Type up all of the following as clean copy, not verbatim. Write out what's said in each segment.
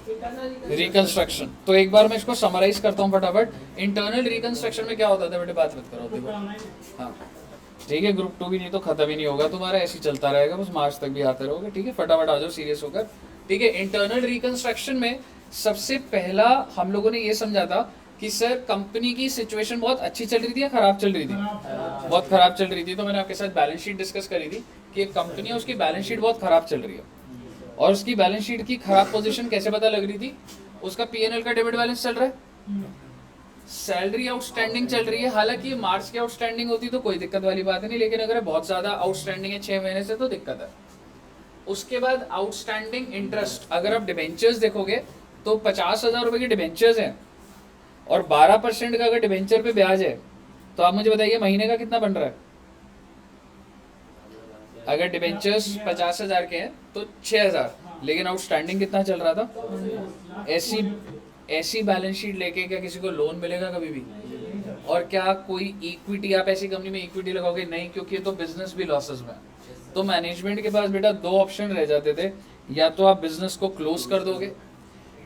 Reconstruction. तो एक बार मैं इसको समराइज करता हूँ फटाफट। इंटरनल रिकंस्ट्रक्शन में क्या होता था बेटे, बात मत करो देखो। हाँ ठीक है, ग्रुप 2 भी नहीं तो खत्म ही नहीं होगा तुम्हारा, ऐसे ही चलता रहेगा, बस मार्च तक भी आते रहोगे। ठीक है, फटाफट आ जाओ सीरियस होकर। ठीक है, इंटरनल रिकंस्ट्रक्शन में सबसे पहला हम लोगों ने ये समझा था कि सर कंपनी की सिचुएशन बहुत अच्छी चल रही थी या खराब चल रही थी? बहुत खराब चल रही थी। तो मैंने आपके साथ बैलेंस शीट डिस्कस करी थी कि एक कंपनी है उसकी बैलेंस शीट बहुत खराब चल रही है, और उसकी बैलेंस शीट की खराब पोजीशन कैसे पता लग रही थी? उसका पीएनएल का डेबिट बैलेंस चल रहा है, सैलरी आउटस्टैंडिंग चल रही है। हालांकि मार्च की आउटस्टैंडिंग होती तो कोई दिक्कत वाली बात नहीं, लेकिन अगर बहुत ज्यादा आउटस्टैंडिंग है 6 महीने से तो दिक्कत है। उसके बाद आउटस्टैंडिंग इंटरेस्ट, अगर आप डिबेंचर्स देखोगे तो 50,000 रुपए की डिबेंचर्स हैं और 12% का अगर डिबेंचर पे ब्याज है, तो आप मुझे बताइए महीने का कितना बन रहा है? अगर डिबेंचर्स 50,000 के हैं तो 6,000, लेकिन आउटस्टैंडिंग कितना चल रहा था? ऐसी बैलेंस शीट लेके क्या किसी को लोन मिलेगा कभी भी? और क्या कोई इक्विटी, आप ऐसी कंपनी में इक्विटी लगाओगे? नहीं, क्योंकि ये तो बिजनेस भी लॉसेस में। तो मैनेजमेंट के पास बेटा दो ऑप्शन रह जाते थे, या तो आप बिजनेस को क्लोज कर दोगे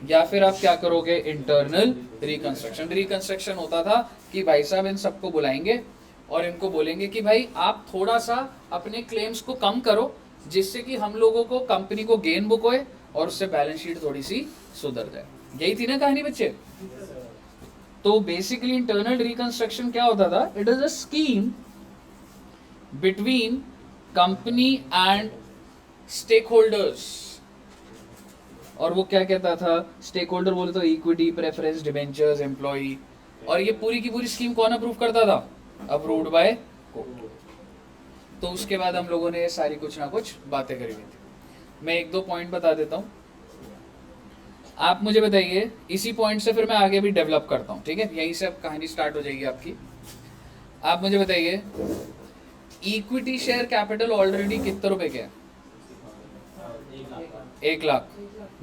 या फिर आप क्या करोगे, इंटरनल रिकंस्ट्रक्शन। रिकंस्ट्रक्शन होता था कि भाई साहब इन सबको बुलाएंगे और इनको बोलेंगे कि भाई आप थोड़ा सा अपने क्लेम्स को कम करो, जिससे कि हम लोगों को कंपनी को गेन बुक होए और उससे बैलेंस शीट थोड़ी सी सुधर जाए। यही थी ना कहानी बच्चे? तो बेसिकली इंटरनल रिकंस्ट्रक्शन क्या होता था? It is a scheme between company and stakeholders. और वो क्या कहता था? स्टेक होल्डर बोले तो इक्विटी, प्रेफरेंस, डिबेंचर्स, एम्प्लॉई। और ये पूरी की पूरी स्कीम कौन अप्रूव करता था? Approved by court. तो उसके बाद हम लोगों ने सारी कुछ ना कुछ बातें करी हुई थी। मैं एक दो पॉइंट बता देता हूँ, आप मुझे बताइए। इसी पॉइंट से फिर मैं आगे भी डेवलप करता हूँ, ठीक है? यहीं से अब कहानी स्टार्ट हो जाएगी आपकी। आप मुझे बताइए, इक्विटी शेयर कैपिटल ऑलरेडी कितने रुपए के है? 1,00,000।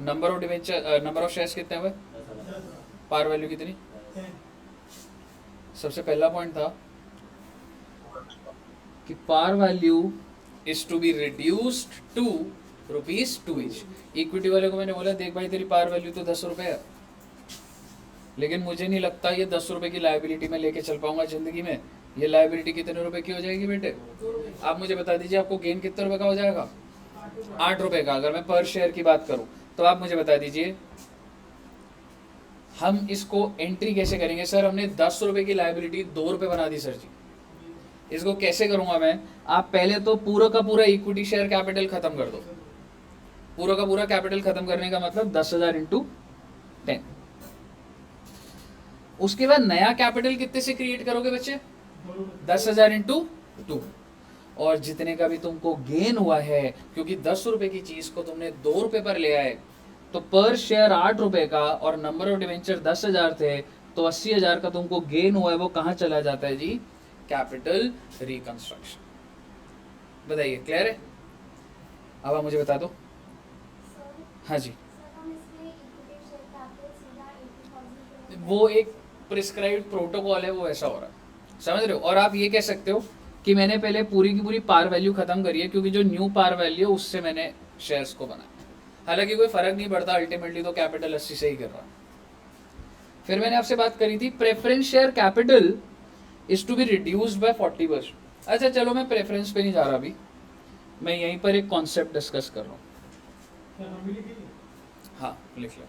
Number of debenture, number of shares कितने हुए? पार वैल्यू कितनी? सबसे पहला पॉइंट था कि par value is to be reduced to ₹2 each. Equity वाले को मैंने बोला देख भाई तेरी पार वैल्यू तो 10 रुपए है, लेकिन मुझे नहीं लगता ये 10 रुपए की लायबिलिटी में लेके चल पाऊंगा जिंदगी में। ये लायबिलिटी कितने रुपए की हो जाएगी बेटे? आप मुझे बता दीजिए, आपको गेन कितने रुपए का हो जाएगा? 8 रुपए का। अगर मैं पर शेयर की बात करूं तो आप मुझे बता दीजिए हम इसको एंट्री कैसे करेंगे? सर हमने 10 रुपए की लायबिलिटी 2 रुपए बना दी सर जी। इसको कैसे करूंगा मैं? आप पहले तो पूरा का पूरा इक्विटी शेयर कैपिटल खत्म कर दो। पूरा का पूरा कैपिटल खत्म करने का मतलब 10,000 इंटू 10। उसके बाद नया कैपिटल कितने से क्रिएट करोगे बच्चे? 10,000 इंटू 2। और जितने का भी तुमको गेन हुआ है, क्योंकि 10 रुपए की चीज को तुमने 2 रुपए पर ले आए, तो पर शेयर 8 रुपए का और नंबर ऑफ डिवेंचर 10,000 थे, तो 80,000 का तुमको गेन हुआ है, वो कहां चला जाता है जी? Capital reconstruction. बताइए, क्लियर है? अब आप मुझे बता दो। हाँ जी, वो एक प्रिस्क्राइब्ड प्रोटोकॉल है, वो ऐसा हो रहा है, समझ रहे हो? और आप ये कह सकते हो कि मैंने पहले पूरी की पूरी पार वैल्यू खत्म करी है, क्योंकि जो न्यू पार वैल्यू है उससे मैंने शेयर्स को बनाया। हालांकि कोई फर्क नहीं पड़ता, अल्टीमेटली तो कैपिटल 80 से ही कर रहा है। फिर मैंने आपसे बात करी थी preference share capital is to be reduced by 40%। अच्छा चलो, मैं प्रेफरेंस पे नहीं जा रहा अभी, मैं यहीं पर एक कॉन्सेप्ट डिस्कस कर रहा हूँ। हाँ लिख लो।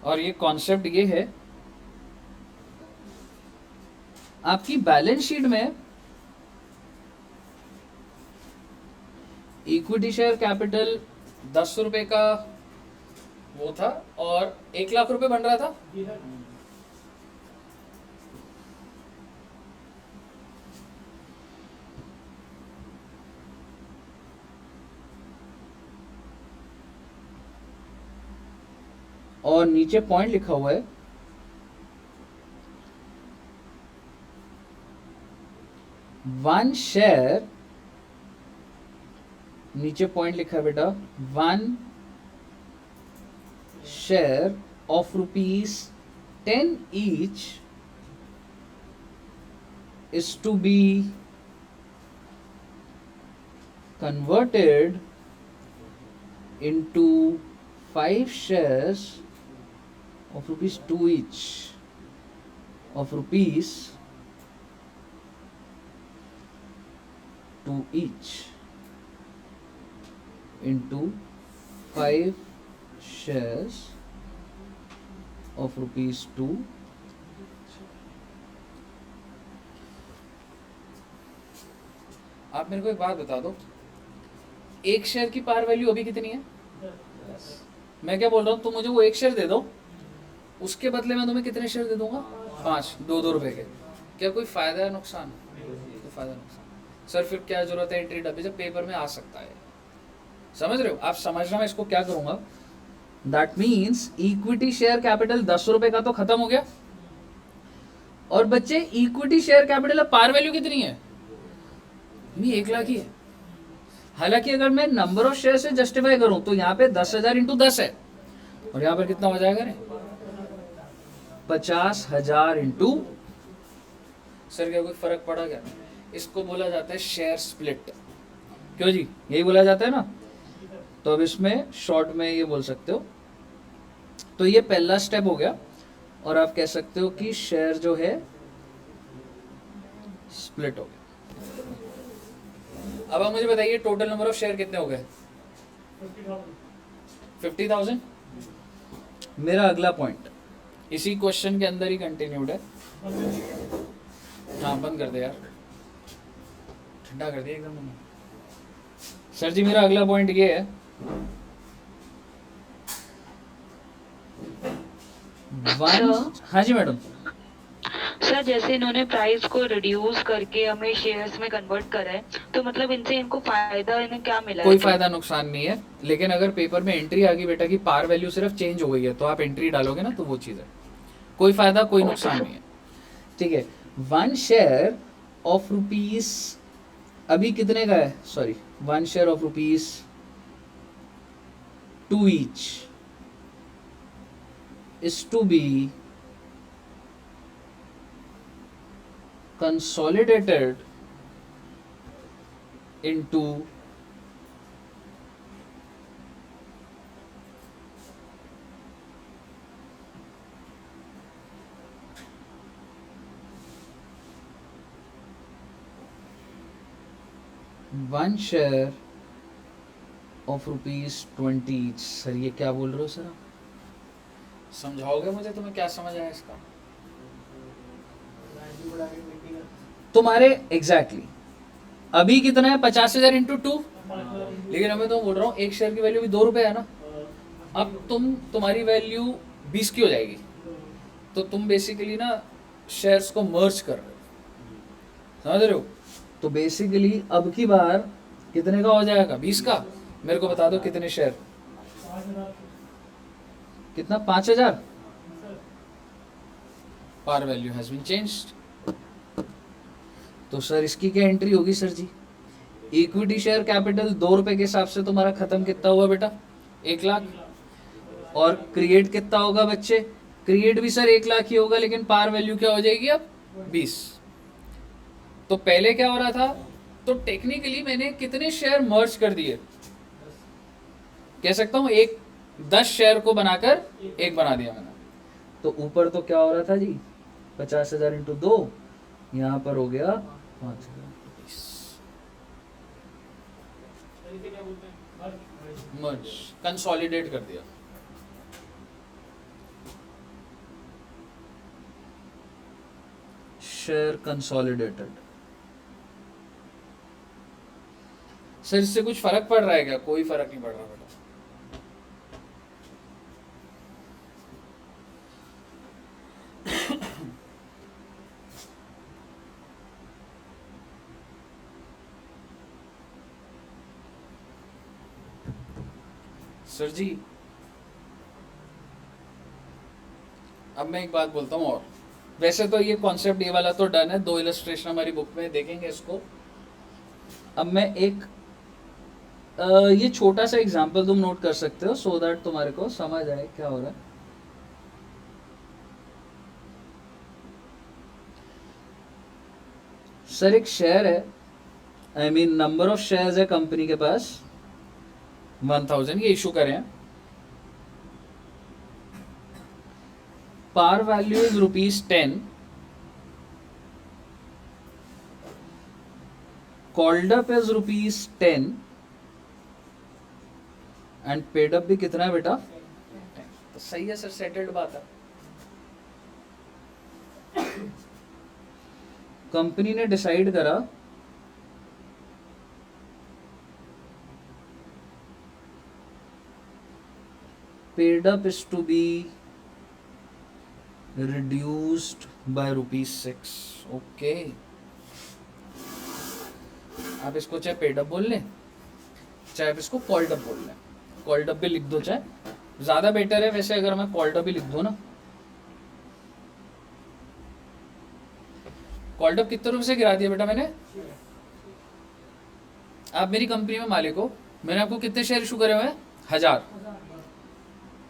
और ये कॉन्सेप्ट ये है, आपकी बैलेंस शीट में इक्विटी शेयर कैपिटल 10 रुपए का वो था और 1,00,000 रुपए बन रहा था। और नीचे पॉइंट लिखा हुआ है, वन शेयर, नीचे पॉइंट लिखा है बेटा, 1 share of ₹10 each is to be converted into 5 shares of rupees 2 each of rupees 2 each into 5 shares of rupees 2. आप मेरे को एक बात बता दो, एक शेयर की पार वैल्यू अभी कितनी है? मैं क्या बोल रहा हूँ, तुम मुझे वो एक शेयर दे दो, उसके बदले मैं तुम्हें कितने शेयर दे दूंगा? 5, 2 रुपए के। क्या कोई फायदा है नुकसान? तो फायदा नुकसान। सर फिर क्या जरूरत है एंट्री डब्बे, जब पेपर में आ सकता है। समझ रहे हो? आप समझना मैं इसको क्या करूंगा। That means equity share capital 10 रुपए का तो खत्म हो गया, और बच्चे equity share capital par value कितनी है? 1 लाख ही है। हालांकि अगर मैं नंबर ऑफ शेयर से जस्टिफाई करूं तो यहाँ पे 10,000 इंटू 10 है, और यहाँ पर कितना हो जाएगा रे? 50,000 इंटू। सर क्या कोई फर्क पड़ा क्या? इसको बोला जाता है शेयर स्प्लिट। क्यों जी, यही बोला जाता है ना। तो अब इसमें शॉर्ट में ये बोल सकते हो। तो ये पहला स्टेप हो गया, और आप कह सकते हो कि शेयर जो है स्प्लिट हो गया। अब आप मुझे बताइए टोटल नंबर ऑफ शेयर कितने हो गए? 50,000। मेरा अगला पॉइंट इसी क्वेश्चन के अंदर ही कंटिन्यूड है। हाँ बंद कर दे यार, ठंडा कर दिया एकदम। सर जी मेरा अगला पॉइंट ये है, हाँ जी मैडम। सर जैसे इन्होंने प्राइस को रिड्यूस करके हमें शेयर्स में कन्वर्ट करा है, तो मतलब इनसे इनको फायदा, इन्हें क्या मिला? कोई फायदा नुकसान नहीं है, लेकिन अगर पेपर में एंट्री आ गई बेटा कि पार वैल्यू सिर्फ चेंज हो गई है, तो आप एंट्री डालोगे ना, तो वो चीज़ है। कोई फायदा कोई नुकसान नहीं है, ठीक है। 1 शेयर ऑफ रुपीज अभी कितने का है? Sorry, 1 share of rupees 2 each is to be consolidated into one share of rupees 20 each। Sir ये क्या बोल रहे हो सर? आप समझाओगे मुझे? तुम्हें क्या समझ आया इसका? तुम्हारे एग्जैक्टली अभी कितना है? 50,000 इंटू 2। लेकिन मैं तो बोल रहा हूँ एक शेयर की वैल्यू भी 2 रुपए है ना। अब तुम्हारी वैल्यू 20 की हो जाएगी, तो तुम बेसिकली ना शेयर्स को मर्ज कर रहे हो, समझ रहे हो? तो बेसिकली अब की बार कितने का हो जाएगा? 20 का। मेरे को बता दो कितने शेयर? कितना? 5,000। Par value has been changed. तो सर इसकी क्या एंट्री होगी sir ji? Equity share capital 2 रुपए के हिसाब से तुम्हारा खत्म कितना हुआ बेटा? 1 लाख। और क्रिएट कितना होगा बच्चे? क्रिएट भी सर 1 लाख ही होगा, लेकिन पार वैल्यू क्या हो जाएगी अब? 20। तो पहले क्या हो रहा था? तो टेक्निकली मैंने कितने शेयर मर्ज कर दिए? कह सकता हूं 10 शेयर को बनाकर एक बना दिया मैंने। तो ऊपर तो क्या हो रहा था जी? 50,000 इंटू 2, यहाँ पर हो गया 5,000। मर्ज, कंसोलिडेट कर दिया। Share consolidated. सर इससे कुछ फर्क पड़ रहा है क्या? कोई फर्क नहीं पड़ रहा बेटा। सर जी अब मैं एक बात बोलता हूँ, और वैसे तो ये कॉन्सेप्ट ये वाला तो डन है, 2 इलस्ट्रेशन हमारी बुक में देखेंगे इसको। अब मैं एक ये छोटा सा एग्जांपल तुम नोट कर सकते हो, सो दैट तुम्हारे को समझ आए क्या हो रहा है। सर एक शेयर है, I mean number of shares है कंपनी के पास 1000 ये इशू करें हैं. Par value is ₹10. Called up is ₹10 and paid up भी कितना है बेटा? तो सही है सर, सेटल्ड बात है. कंपनी ने डिसाइड करा paid up is to be reduced by ₹6. Okay, आप इसको चाहे पेड अप बोल लें, चाहे आप इसको कॉल्ड अप बोल लें. कॉल्ड अप भी लिख दो, चाहे ज्यादा बेटर है वैसे अगर मैं कॉल्ड अप भी लिख दूं ना. कॉल्ड अप कितने रुपए से गिरा दिया बेटा मैंने? आप मेरी कंपनी में मालिक हो, मैंने आपको कितने शेयर इशू करे हुए हैं? 1000.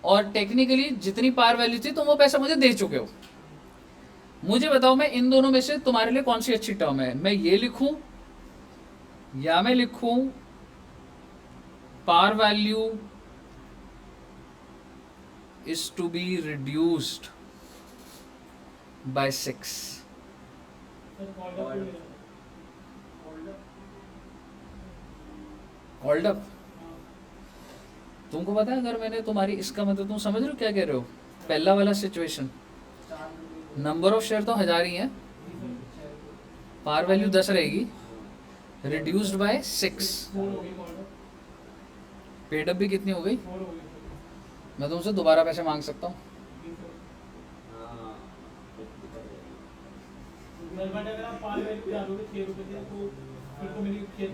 और टेक्निकली जितनी पार वैल्यू थी तुम वो पैसा मुझे दे चुके हो. मुझे बताओ मैं इन दोनों में से तुम्हारे लिए कौन सी अच्छी टर्म है? मैं ये लिखूं या मैं लिखूं par value is to be reduced by 6. Called up. तुमको पता है अगर मैंने तुम्हारी, इसका मतलब तुम समझ रहे हो क्या कह रहे हो? पहला वाला सिचुएशन, नंबर ऑफ शेयर तो 1000 ही है, पार वैल्यू 10 रहेगी, रिड्यूस्ड बाय 6. पेड अप भी कितनी हो गई? मैं तुमसे दोबारा पैसे मांग सकता हूँ.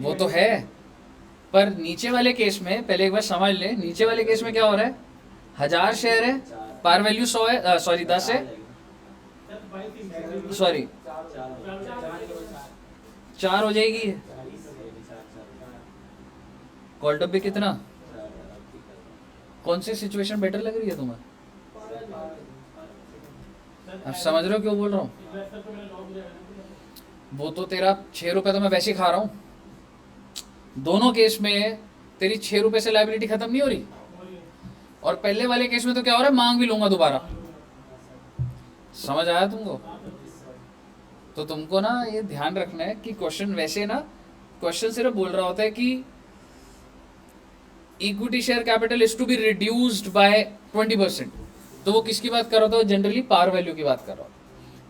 वो तो है, पर नीचे वाले केस में पहले एक बार समझ ले, नीचे वाले केस में क्या हो रहा है? 1000 शेयर है, पार वैल्यू 100 है, सॉरी 10 है, सॉरी 4 हो जाएगी. कॉल्ड अप भी कितना? कौन सी सिचुएशन बेटर लग रही है तुम्हें? आप समझ रहे हो क्यों बोल रहा हूँ? वो तो तेरा 6 रुपए तो मैं वैसे ही खा रहा हूँ. दोनों केस में तेरी 6 रुपए से लायबिलिटी खत्म नहीं हो रही, और पहले वाले केस में तो क्या हो रहा है? मांग भी लूंगा दोबारा. समझ आया तुमको? तो तुमको ना ये ध्यान रखना है कि क्वेश्चन वैसे ना, क्वेश्चन सिर्फ बोल रहा होता है कि equity share capital is to be reduced by 20%. तो वो किसकी बात कर रहा था? जनरली पार वैल्यू की बात कर रहा था.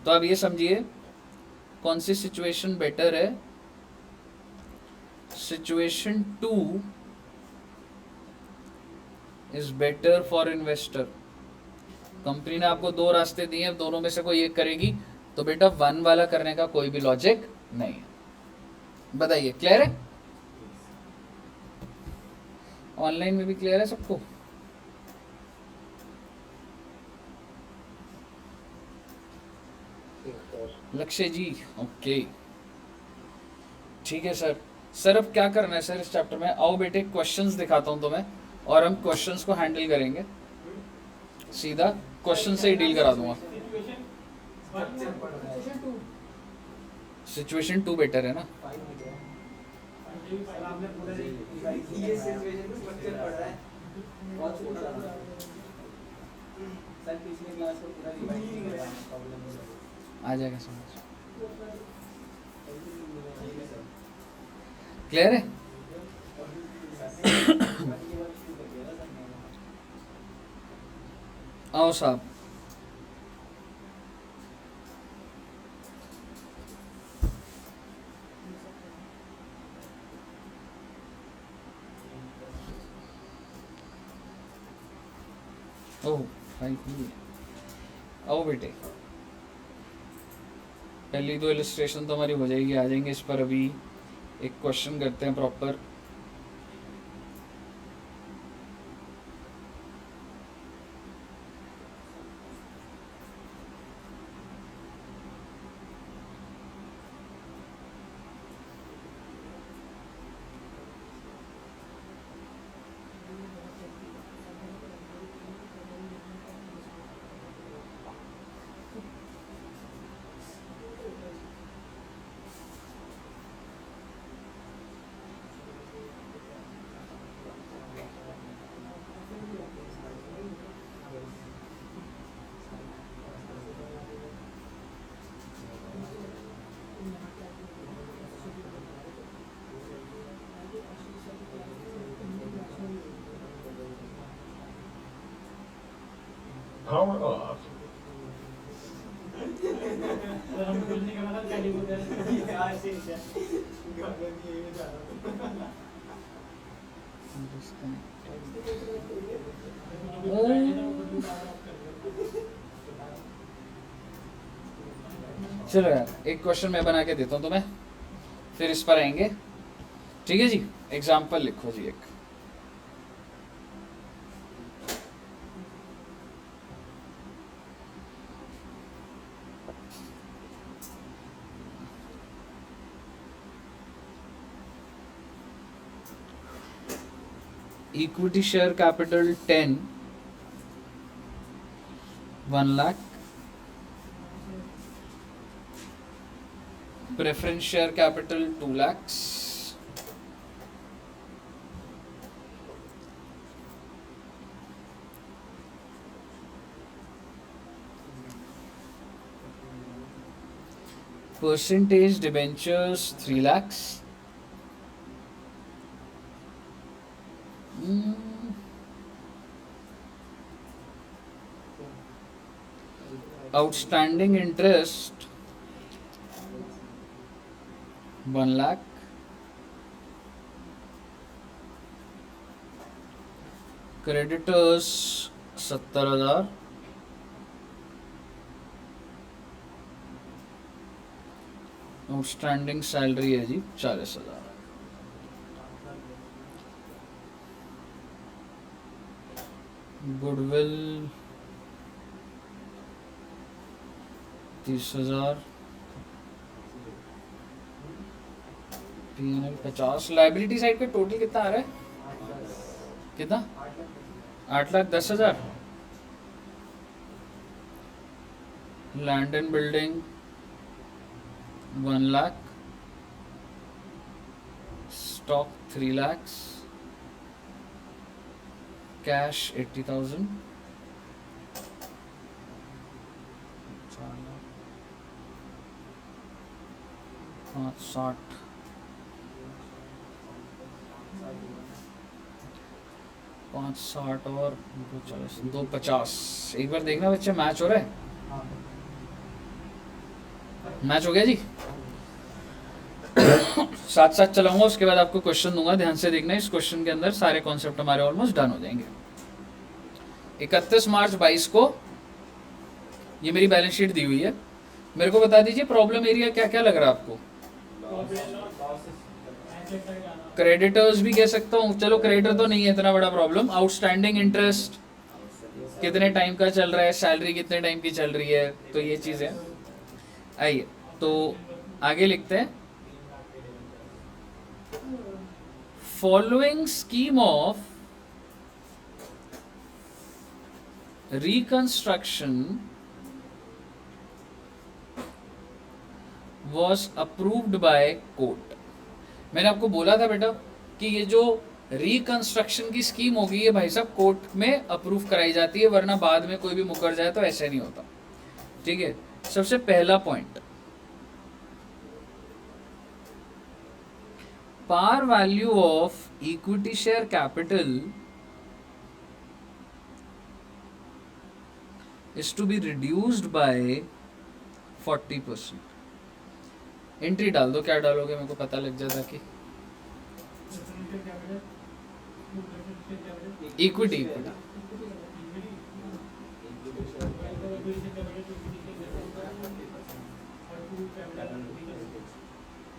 तो अब ये समझिए कौन सी सिचुएशन बेटर है. Situation 2 is better for investor. Company ने आपको 2 रास्ते दिए हैं, दोनों में से कोई एक करेगी, तो बेटा 1 वाला करने का कोई भी लॉजिक नहीं है. बताइए, क्लियर है? ऑनलाइन में भी क्लियर है सबको? लक्ष्य जी, ओके ठीक है सर. सर अब क्या करना है सर इस चैप्टर में? आओ बेटे क्वेश्चंस दिखाता हूं तुम्हें, और हम क्वेश्चंस को हैंडल करेंगे. सीधा क्वेश्चन से ही डील करा दूंगा. सिचुएशन 2 बेटर है ना? आ जाएगा समझ. क्लियर है? आओ साहब. ओह भाई, आओ बेटे. पहली 2 इलस्ट्रेशन तो हमारी हो जाएगी, आ जाएंगे इस पर. अभी एक क्वेश्चन करते हैं प्रॉपर. Power off. चलो यार एक क्वेश्चन मैं बना के देता हूँ तुम्हें, फिर इस पर आएंगे। ठीक है जी, एग्जाम्पल लिखो जी एक। Equity share capital 10, 1 lakh. Preference share capital 2 lakhs। Percentage debentures 3 lakhs। Outstanding interest 1 lakh. Creditors 70,000। Outstanding salary है जी 40,000। गुडविल 30,000। P&L 50। लाइबिलिटी साइड पे टोटल कितना आ रहा है? कितना? 8,10,000। Land and building 1 lakh. Stock 3 lakhs। Cash 80,000। 60। 560 और 240, 250। एक बार देखना बच्चे, मैच हो रहा है? मैच हो गया जी। साथ साथ चलाऊंगा, उसके बाद आपको क्वेश्चन दूंगा, ध्यान से देखना। इस क्वेश्चन के अंदर सारे कॉन्सेप्ट हमारे ऑलमोस्ट डन हो जाएंगे। 31 मार्च 22 को ये मेरी बैलेंस शीट दी हुई है। मेरे को बता दीजिए प्रॉब्लम एरिया क्या क्या लग रहा है आपको? क्रेडिटर्स भी कह सकता हूँ, चलो क्रेडिटर तो नहीं है इतना बड़ा प्रॉब्लम। आउटस्टैंडिंग इंटरेस्ट कितने टाइम का चल रहा है, सैलरी कितने टाइम की चल रही है, तो ये चीज़ें। आइए तो आगे लिखते हैं। Following scheme of reconstruction was approved by court. मैंने आपको बोला था बेटा कि ये जो रिकंस्ट्रक्शन की स्कीम होगी ये भाई साहब कोर्ट में अप्रूव कराई जाती है, वरना बाद में कोई भी मुकर जाए तो ऐसे नहीं होता। ठीक है, सबसे पहला point, par value of equity share capital is to be reduced by 40%। Entry डाल दो, क्या डालोगे मेरे को पता लग जाता कि इक्विटी।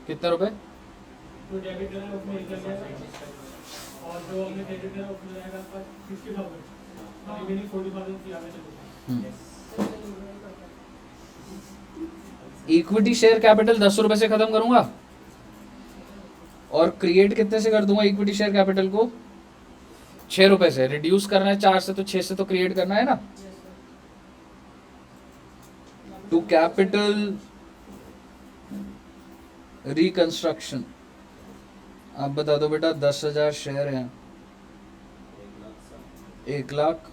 कितना रुपए? जो डेबिट है उसमें निकल जाएगा और जो हमने क्रेडिट है उसमें जाएगा आपका 60,000 और रिमेनिंग 40,000 की आगे चलेगा। इक्विटी शेयर कैपिटल 10 रुपए से खत्म करूंगा और क्रिएट कितने से कर दूंगा इक्विटी शेयर कैपिटल को? 6 रुपए से। रिड्यूस करना है 4 से तो 6 से तो क्रिएट करना है ना। टू कैपिटल रिकंस्ट्रक्शन, आप बता दो बेटा। 10,000 शेयर हैं, 1 लाख।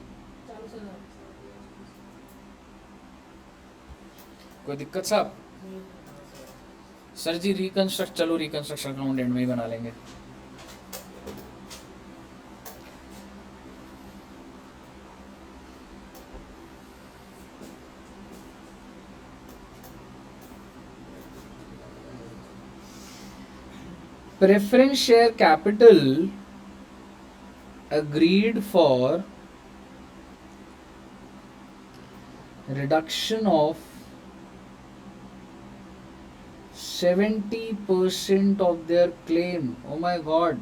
कोई दिक्कत साहब? सर जी रिकंस्ट्रक्ट, चलो रिकंस्ट्रक्शन अकाउंट एंड में ही बना लेंगे। preference share capital agreed for reduction of 70% of their claim. Oh my god,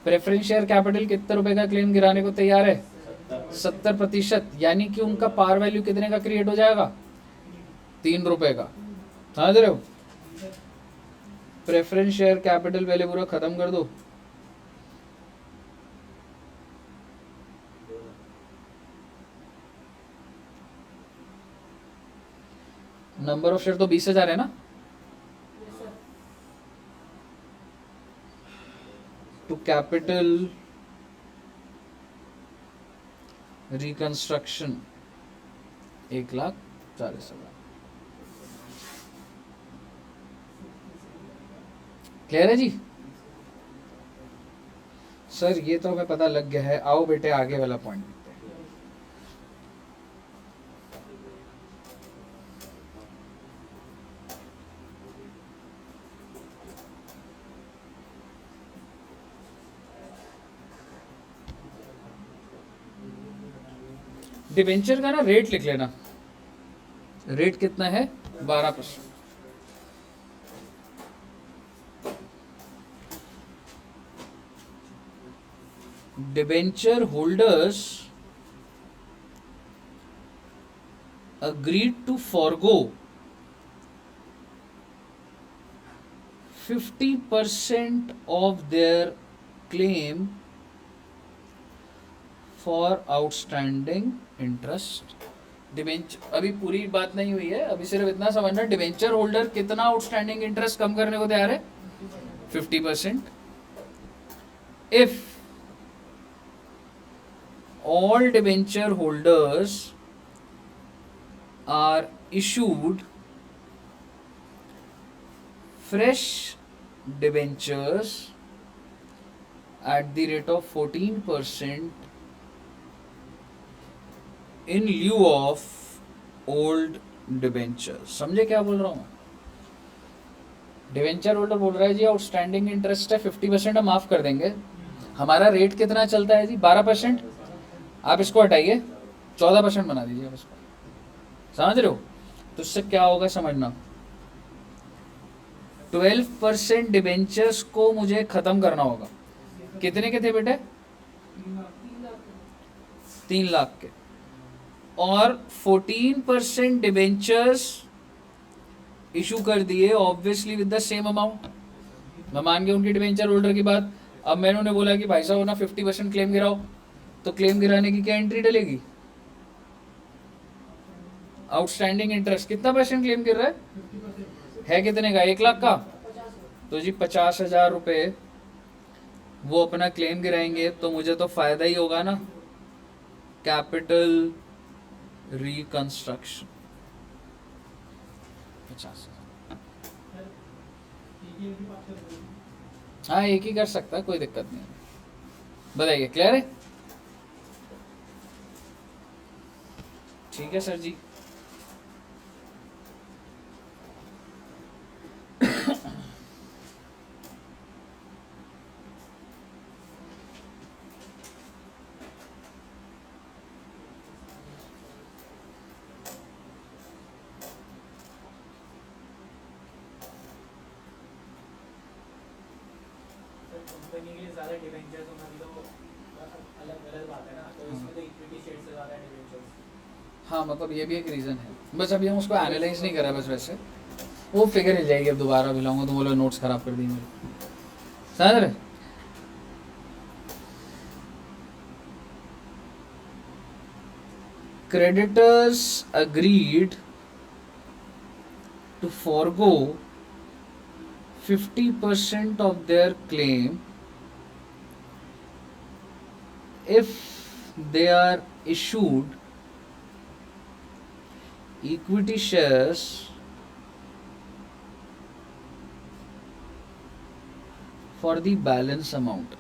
preference share capital कितने रुपए का क्लेम गिराने को तैयार है? 70%, यानी कि उनका पार वैल्यू कितने का क्रिएट हो जाएगा? 3 रुपए का। समझ रहे हो? प्रेफरेंस शेयर कैपिटल पहले पूरा खत्म कर दो। नंबर ऑफ शेयर तो 20,000 है ना? To capital reconstruction 1,40,000। क्लियर है जी? सर ये तो हमें पता लग गया है, आओ बेटे आगे वाला पॉइंट। डिबेंचर का ना रेट लिख लेना। रेट कितना है? 12%। Debenture holders agreed to forgo 50% of their claim for outstanding interest। Debenture अभी पूरी बात नहीं हुई है, अभी सिर्फ इतना समझना, डिबेंचर होल्डर कितना आउटस्टैंडिंग इंटरेस्ट कम करने को तैयार है? 50%। If all debenture holders are issued fresh debentures at the rate of 14% in lieu of old debentures। समझे क्या बोल रहा हूँ? डिवेंचर होल्डर बोल रहा है जी आउटस्टैंडिंग इंटरेस्ट है 50% हम माफ कर देंगे, हमारा रेट कितना चलता है जी? 12%। आप इसको हटाइए, 14% बना दीजिए आप इसको। समझ रहे हो? तो इससे क्या होगा समझना, 12% डिबेंचर्स को मुझे खत्म करना होगा। कितने के थे बेटे? 3 लाख के। और 14% डिबेंचर्स इशू कर दिए obviously with the same amount. मैं मान गया उनकी डिबेंचर होल्डर की बात। अब मैंने उन्हें बोला कि भाई साहब ना 50% क्लेम गिराओ, तो क्लेम गिराने की क्या एंट्री डलेगी? आउटस्टैंडिंग इंटरेस्ट कितना परसेंट क्लेम गिर रहा है कितने का? 1 लाख का। तो जी 50,000 रुपए वो अपना क्लेम गिराएंगे, तो मुझे तो फायदा ही होगा ना, कैपिटल रिकंस्ट्रक्शन 50,000। हाँ एक ही कर सकता है, कोई दिक्कत नहीं। बताइए क्लियर है? ठीक है सर जी। कंपनी के लिए ज़्यादा डिवेंचर्स होना भी तो अलग अलग बात है ना, तो इसमें तो इक्विटी शेयर से ज़्यादा डिवेंचर्स। हाँ मतलब ये भी एक रीज़न है, बस अभी हम उसको एनालाइज नहीं करा, बस वैसे वो फिगर हिल जाएगी। अब दोबारा मिलाऊंगा तो बोलो नोट्स खराब कर दी मेरे। समझ रहे? creditors agreed to forgo 50% of their claim if they are issued equity shares for the balance amount।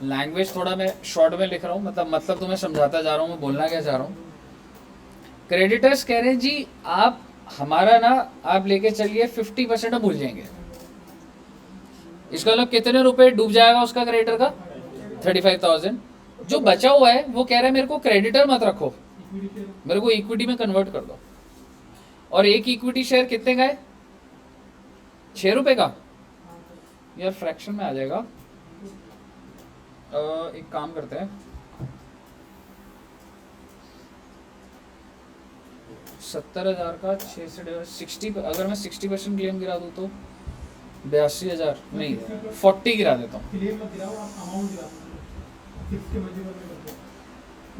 Language थोड़ा मैं शॉर्ट में लिख रहा हूँ, मतलब तुम्हें समझाता जा रहा हूँ मैं बोलना क्या चाह रहा हूँ। क्रेडिटर्स कह रहे हैं जी आप हमारा ना आप लेके चलिए 50% भूल जाएंगे। इसका मतलब कितने रुपए डूब जाएगा उसका क्रेडिटर का? 35,000। जो बचा हुआ है वो कह रहा है मेरे को क्रेडिटर मत रखो, मेरे को इक्विटी में कन्वर्ट कर दो। और एक इक्विटी शेयर कितने का है? 6 रुपए का। यार फ्रैक्शन में आ जाएगा। एक काम करते हैं, 70,000 का 6 से 60, अगर मैं 60% क्लेम गिरा दूं तो 82,000 नहीं 40 गिरा देता हूँ। क्लेम मत गिराओ, आप अमाउंट गिराओ, 6 के मल्टीपल में कर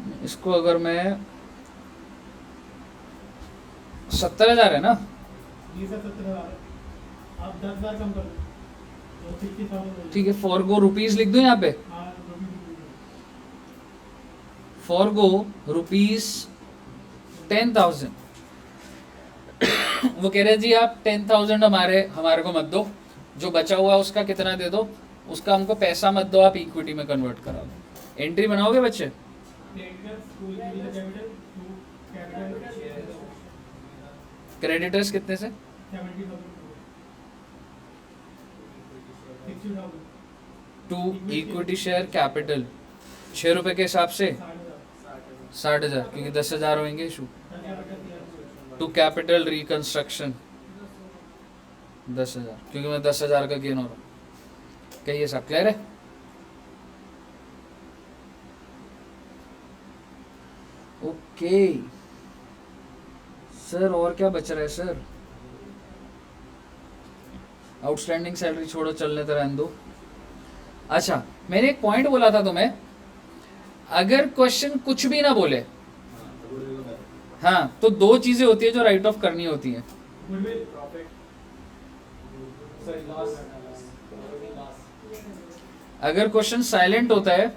दो। इसको अगर मैं 70,000 है ना, ये सर 70,000 है, आप 10,000 कम कर दो, तो 60,000। ठीक है। फॉर गो रुपीज लिख दूं यहाँ पे, हाँ, फॉर गो रुपीज 10,000। वो कह रहे जी आप 10,000 हमारे को मत दो, जो बचा हुआ है उसका कितना दे दो, उसका हमको पैसा मत दो, आप इक्विटी में कन्वर्ट करा दो। एंट्री बनाओगे बच्चे? क्रेडिटर्स कितने से? टू इक्विटी शेयर कैपिटल 6 रुपए के हिसाब से 60,000, क्योंकि 10,000 होंगे इशू। टू कैपिटल रिकंस्ट्रक्शन 10,000, क्योंकि मैं 10,000 का गेन हो रहा हूँ। क्या ये सब क्लियर है? ओके सर, और क्या बच रहा है सर? आउटस्टैंडिंग सैलरी छोड़ो, चलने तो रहने दो। अच्छा, मैंने एक पॉइंट बोला था तुम्हें, अगर क्वेश्चन कुछ भी ना बोले, हाँ, तो 2 चीजें होती है जो राइट ऑफ करनी होती है। अगर क्वेश्चन साइलेंट होता है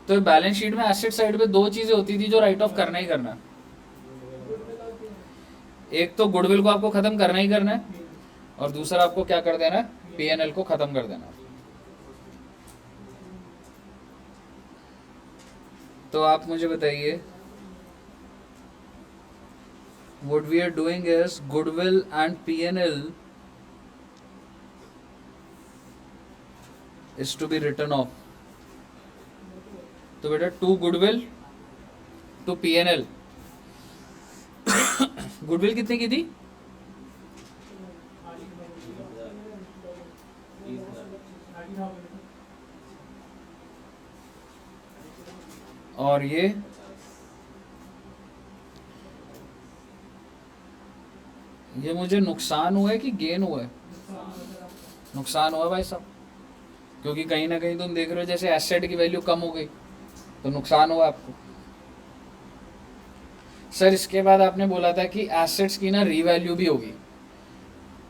तो बैलेंस शीट में एसेट साइड पे 2 चीजें होती थी जो राइट ऑफ करना ही करना। एक तो गुडविल को आपको खत्म करना ही करना है, और दूसरा आपको क्या कर देना है? पीएनएल को खत्म कर देना। तो आप मुझे बताइए, what we are doing is goodwill and P&L is to be written off. तो बेटा to goodwill to P&L। Goodwill कितने की थी? और ये मुझे नुकसान हुआ है कि गेन हुआ है? नुकसान हुआ भाई साहब, क्योंकि कहीं ना कहीं तुम देख रहे हो जैसे एसेट की वैल्यू कम हो गई, तो नुकसान हुआ आपको। सर इसके बाद आपने बोला था कि एसेट्स की ना रीवैल्यू भी होगी,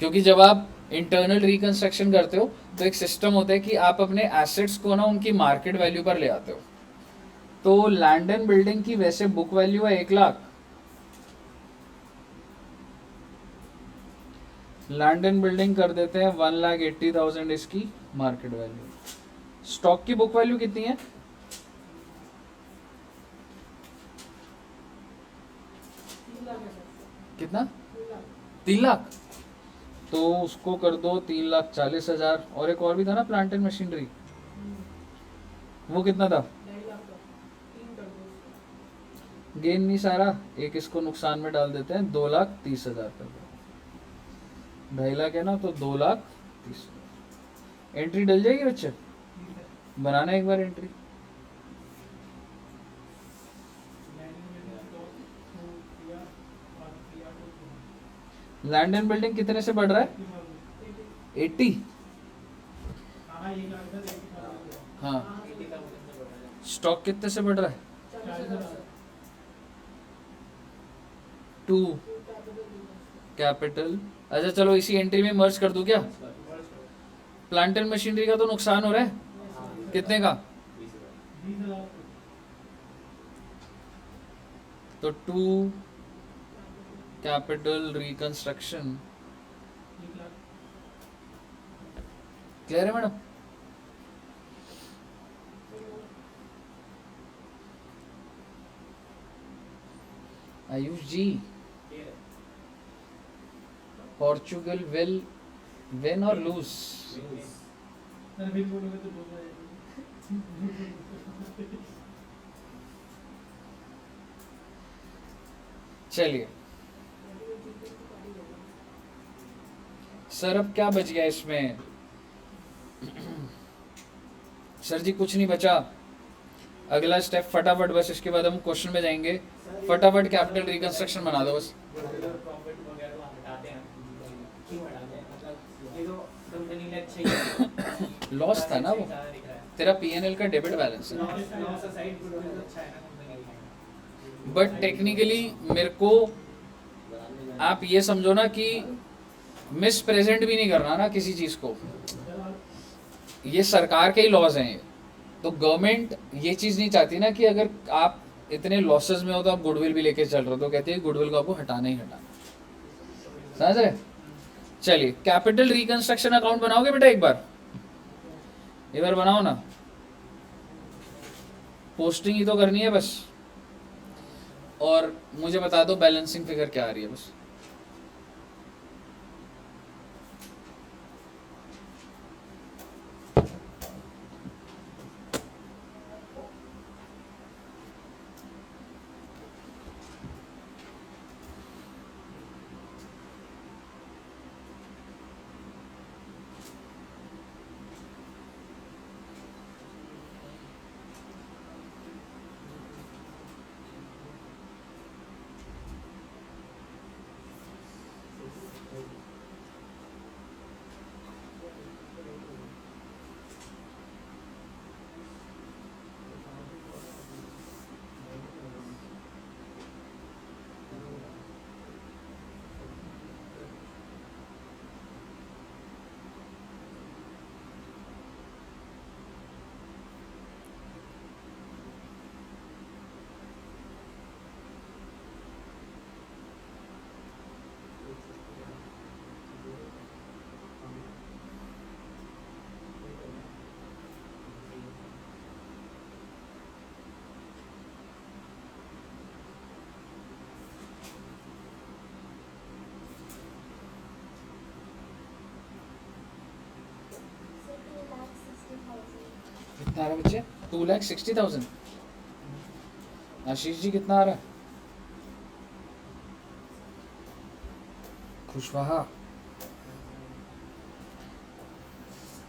क्योंकि जब आप इंटरनल रिकंस्ट्रक्शन करते हो तो एक सिस्टम होता है कि आप अपने एसेट्स को ना उनकी मार्केट वैल्यू पर ले आते हो। तो लैंड एंड बिल्डिंग की वैसे बुक वैल्यू है 1 लाख, लैंड एंड बिल्डिंग कर देते हैं 1,80,000 इसकी मार्केट वैल्यू। स्टॉक की बुक वैल्यू कितनी है? कितना? 3 लाख। तो उसको कर दो 3,40,000। और एक और भी था ना प्लांट एंड मशीनरी, वो कितना था? गेन नहीं सारा, एक इसको नुकसान में डाल देते हैं, 2,30,000 कर दो। 2.5 लाख है ना, तो 2,30,000। एंट्री डल जाएगी बच्चे? बनाना एक बार एंट्री। लैंड एंड बिल्डिंग कितने से बढ़ रहा है? 80। हाँ, स्टॉक कितने से बढ़ रहा है? 2 कैपिटल। अच्छा चलो इसी एंट्री में मर्ज कर दूं क्या? प्लांट एंड मशीनरी का तो नुकसान हो रहा है, कितने का? तो 2 कैपिटल रिकंस्ट्रक्शन। क्लियर है madam? Ayush ji Portugal will win और लूज? सर विन बोलोगे तो लूज हो जाएगी। चलिए सर अब क्या बच गया इसमें? सर जी कुछ नहीं बचा। अगला स्टेप फटाफट, बस इसके बाद हम क्वेश्चन में जाएंगे। फटाफट कैपिटल रिकंस्ट्रक्शन बना दो बस। प्रॉफिट वगैरह वहाँ हटाते हैं, क्यों हटाते हैं? मतलब ये तो कंपनी ने अच्छा ही लॉस था ना वो, ज़्यादा दिख रहा है। तेरा पीएनएल का डेबिट बैलेंस है। लॉस साइड गुडविल अच्छा है ना कंपनी का। बट टेक्निकली मेरे को आप ये समझो ना कि मिस प्रेजेंट भी नहीं करना ना किसी चीज को, ये सरकार के ही लॉज हैं ये। तो गवर्नमेंट ये चीज नहीं चाहती ना कि अगर आप इतने लॉसेस में हो तो आप गुडविल भी लेके चल रहे हो, तो कहते हैं गुडविल को आपको हटाना ही हटाना। समझ रहे? चलिए कैपिटल रिकंस्ट्रक्शन अकाउंट बनाओगे बेटा एक बार बनाओ ना, पोस्टिंग ही तो करनी है बस। और मुझे बता दो बैलेंसिंग फिगर क्या आ रही है बस। कितना आ रहा है बच्चे? 2,60,000। आशीष जी कितना आ रहा है? Kushwaha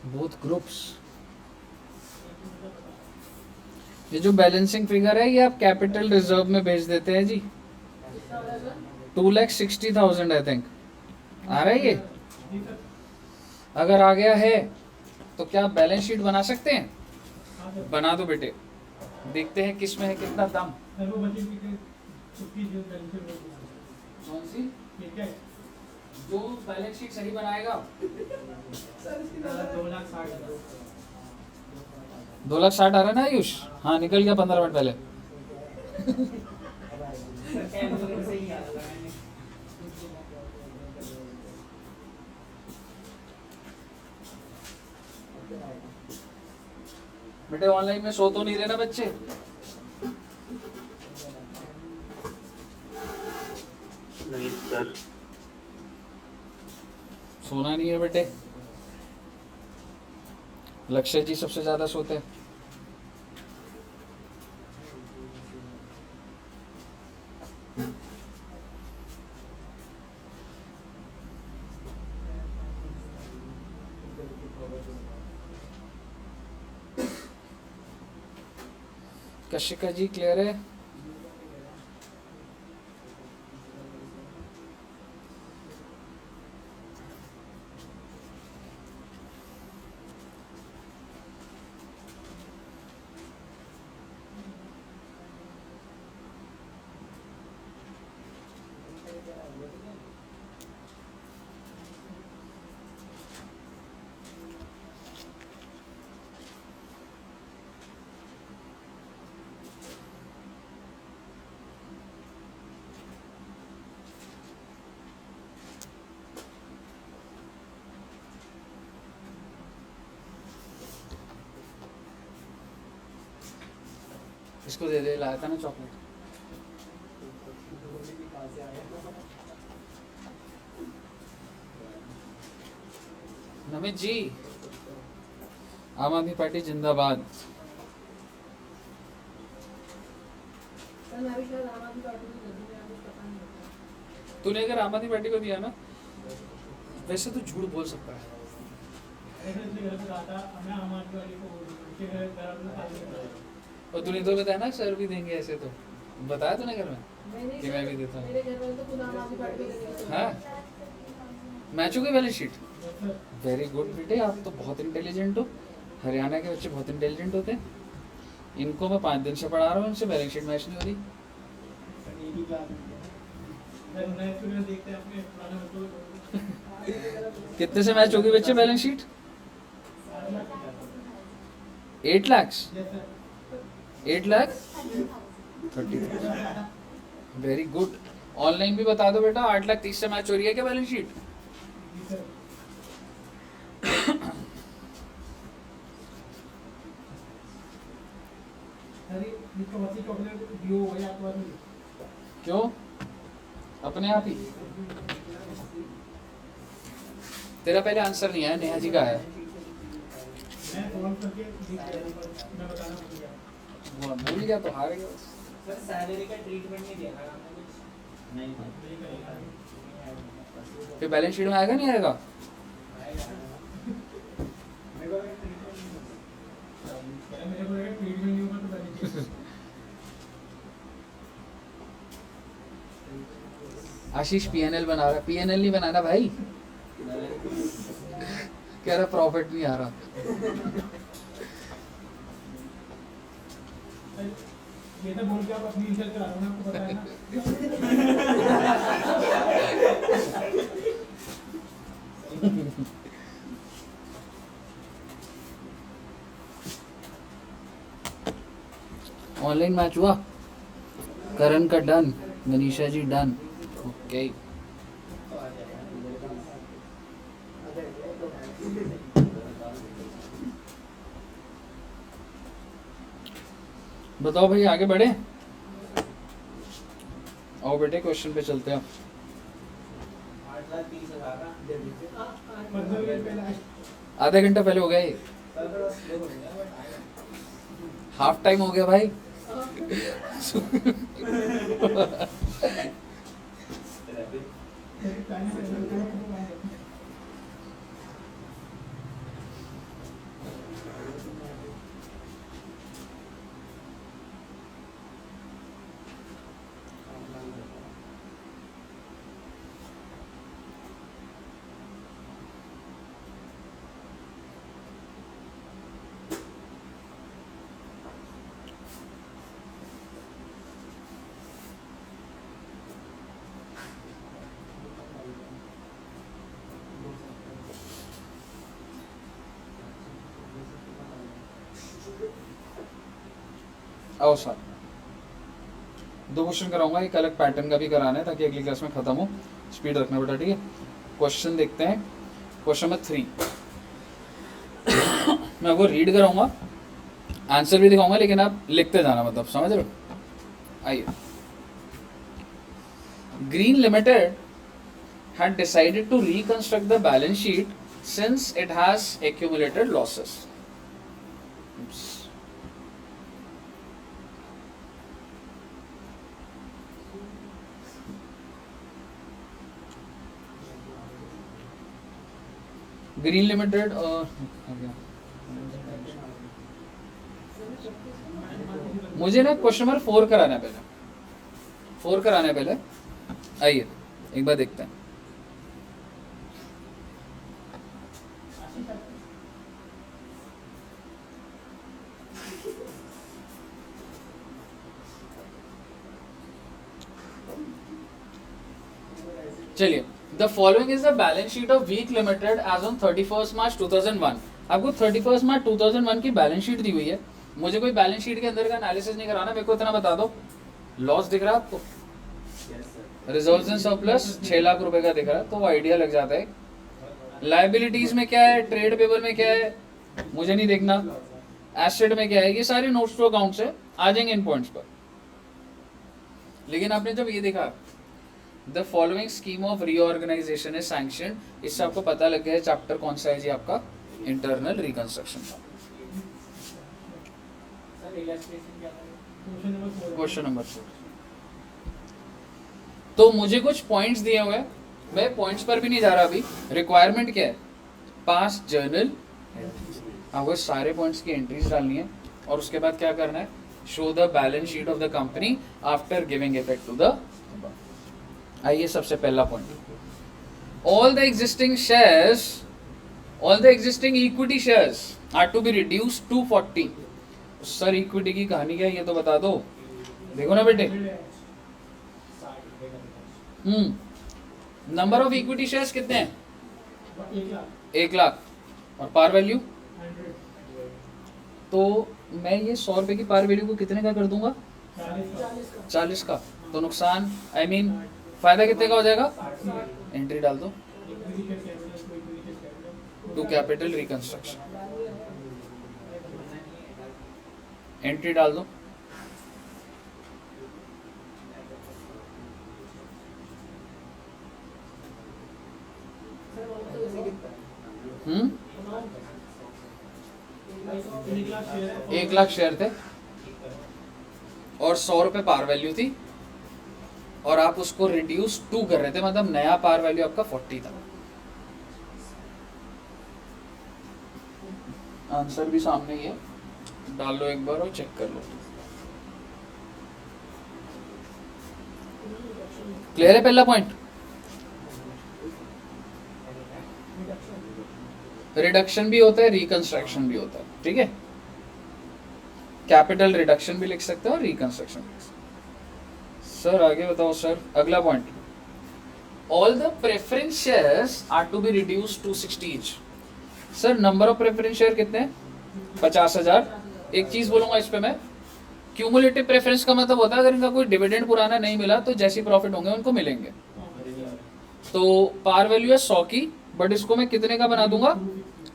both groups. ये जो बैलेंसिंग फिगर है ये आप कैपिटल रिजर्व में भेज देते हैं जी। 2,60,000 आई थिंक आ रहा है ये। अगर आ गया है तो क्या आप बैलेंस शीट बना सकते हैं? बना दो बेटे, देखते हैं किस में है कितना दम। सर वो बची हुई छुट्टी जो बैलेंस शीट वो कौन सी? ये क्या है? जो बैलेंस शीट सही बनाएगा। 2,60,000 आ रहा है ना आयुष? हाँ निकल गया 15 मिनट पहले। बेटे ऑनलाइन में सो तो नहीं रहे ना बच्चे? नहीं सर। सोना नहीं है बेटे। लक्ष्य जी सबसे ज्यादा सोते हैं। कशिका जी क्लियर है? इसको दे दे, लाया था ना चॉकलेट। अमित जी, आम आदमी पार्टी जिंदाबाद। सर मैं भी शायद आम आदमी पार्टी को कर दूं, मेरा कुछ पता नहीं होता। तूने अगर आम आदमी पार्टी को दिया ना, वैसे तो झूठ बोल सकता है। ऐसे इसलिए घर पे कहा था मैं आम आदमी पार्टी को वोट दूंगा, कि घर वालों ने पार्टी को और तूने तो बताया ना सर भी देंगे, ऐसे तो बताया तूने घर में मैंने कि मैं भी देता हूँ। मेरे घर वाले तो खुद आम आदमी पार्टी को देंगे। हाँ, मैचों की बैलेंस शीट। वेरी गुड बेटे, आप तो बहुत इंटेलिजेंट हो। हरियाणा के बच्चे बहुत इंटेलिजेंट होते हैं। इनको मैं 5 दिन से पढ़ा रहा हूँ, इनसे बैलेंस शीट मैच नहीं हो रही। देखते हैं अपने पुराने बच्चों को। कितने से मैच होगी बच्चे balance sheet? 8 lakh 8 lakh 30,000। Very good. Online भी बता दो बेटा, 8,30,000 से मैच हो रही है क्या बैलेंस शीट? अरे इसको वसी चॉकलेट दियो हो गया आपको नहीं। क्यों? अपने आप ही। तेरा पहले आंसर नहीं आया, नेहा जी का आया। मैं फोन करके मैं बताना भूल गया। वो भूल गया तो हार गया बस। सर सैलरी का ट्रीटमेंट नहीं दिया ना आपने कुछ? फिर बैलेंस शीट में आएगा नहीं आएगा? मेरे को ट्रीटमेंट नहीं होगा तो बैलेंस आशीष पीएनएल बना रहा है। पीएनएल नहीं बनाना भाई, कह रहा प्रॉफिट नहीं आ रहा। ये तो बोल के आप अपनी इंसल्ट करा रहे हो ना, आपको पता है ना। ऑनलाइन मैच हुआ, करण का done, Manisha ji done. Okay बताओ भाई, आगे बढ़े? आओ बेटे क्वेश्चन पे चलते हैं। 8,30,000 का दे दीजिए। 15 मिनट पहले आधा घंटा पहले हो गया ये, सर थोड़ा स्लो हो गया। हाफ टाइम हो गया भाई। आओ सर, 2 क्वेश्चन कराऊंगा, एक अलग पैटर्न का भी कराना है ताकि अगली क्लास में खत्म हो। स्पीड रखना बेटा, ठीक है? क्वेश्चन देखते हैं। क्वेश्चन नंबर 3 मैं आपको रीड कराऊंगा, आंसर भी दिखाऊंगा, लेकिन आप लिखते जाना, मतलब समझ रहे हो? आइए। Green limited had decided to reconstruct the balance sheet since it has accumulated losses. Oops. Green limited और मुझे ना क्वेश्चन नंबर 4 कराना है पहले, 4 कराना है पहले। आइए एक बार देखते हैं। चलिए, the following is the balance sheet of week limited as on 31 March 2001। आपको 31 मार्च 2001 की बैलेंस शीट दी हुई है। मुझे कोई बैलेंस शीट के अंदर का एनालिसिस नहीं कराना, मेरे को इतना बता दो। लॉस दिख रहा है आपको? रिजर्व्स एंड सरप्लस 6 लाख रुपए का दिख रहा है, तो वो आइडिया लग जाता है। लायबिलिटीज में क्या है, ट्रेड पेबल में क्या है, मुझे नहीं देखना। एसेट में क्या है, ये सारे नोट्स टू अकाउंट से आ जाएंगे इन पॉइंट्स पर। लेकिन आपने जब ये देखा the following scheme of reorganisation is sanction. इससे आपको पता लग गया चैप्टर कौन सा है जी आपका, इंटरनल रिकंस्ट्रक्शन का। सर इलस्ट्रेशन क्या था? Question number 4 question number 4। तो मुझे कुछ पॉइंट्स दिए हुए हैं, मैं पॉइंट्स पर भी नहीं जा रहा अभी। रिक्वायरमेंट क्या है, पास जर्नल, आपको सारे पॉइंट्स की एंट्रीज डालनी है और उसके बाद क्या करना है, show the balance sheet of the company after giving effect to the. आइए सबसे पहला point, all the existing shares, all the existing equity shares are to be reduced to 40। Sir equity की कहानी क्या है ये तो बता दो, देखो ना बेटे। 60 रुपए का return. Number of equity shares कितने हैं, 1 लाख 1 लाख, और पार वैल्यू 100 तो मैं ये 100 रुपए की पार वैल्यू को कितने का कर दूंगा, 40 40 का। तो नुकसान आई मीन फायदा कितने का हो जाएगा, एंट्री डाल दो इक्विटी के कैपिटल को इक्विटी के capital to capital reconstruction, entry डाल दो। हम्म 1 लाख शेयर है 1 लाख शेयर थे और 100 रुपए पार वैल्यू थी और आप उसको रिड्यूस 2 कर रहे थे, मतलब नया पार वैल्यू आपका 40 था। आंसर भी सामने ही है, डाल लो एक बार और चेक कर लो। क्लियर है पहला पॉइंट। रिडक्शन भी होता है, रिकंस्ट्रक्शन भी होता है, ठीक है। कैपिटल रिडक्शन भी लिख सकते हो और रिकंस्ट्रक्शन भी लिख सकते हो। सर आगे बताओ सर, अगला point, all the preference shares are to be reduced to 60 each. Sir number of preference share कितने हैं, 50,000। एक चीज बोलूंगा इस पे मैं, क्यूमुलेटिव प्रेफरेंस का मतलब होता है अगर इनका कोई डिविडेंड पुराना नहीं मिला तो जैसे प्रॉफिट होंगे उनको मिलेंगे। तो पार वैल्यू है 100 की, बट इसको मैं कितने का बना दूंगा,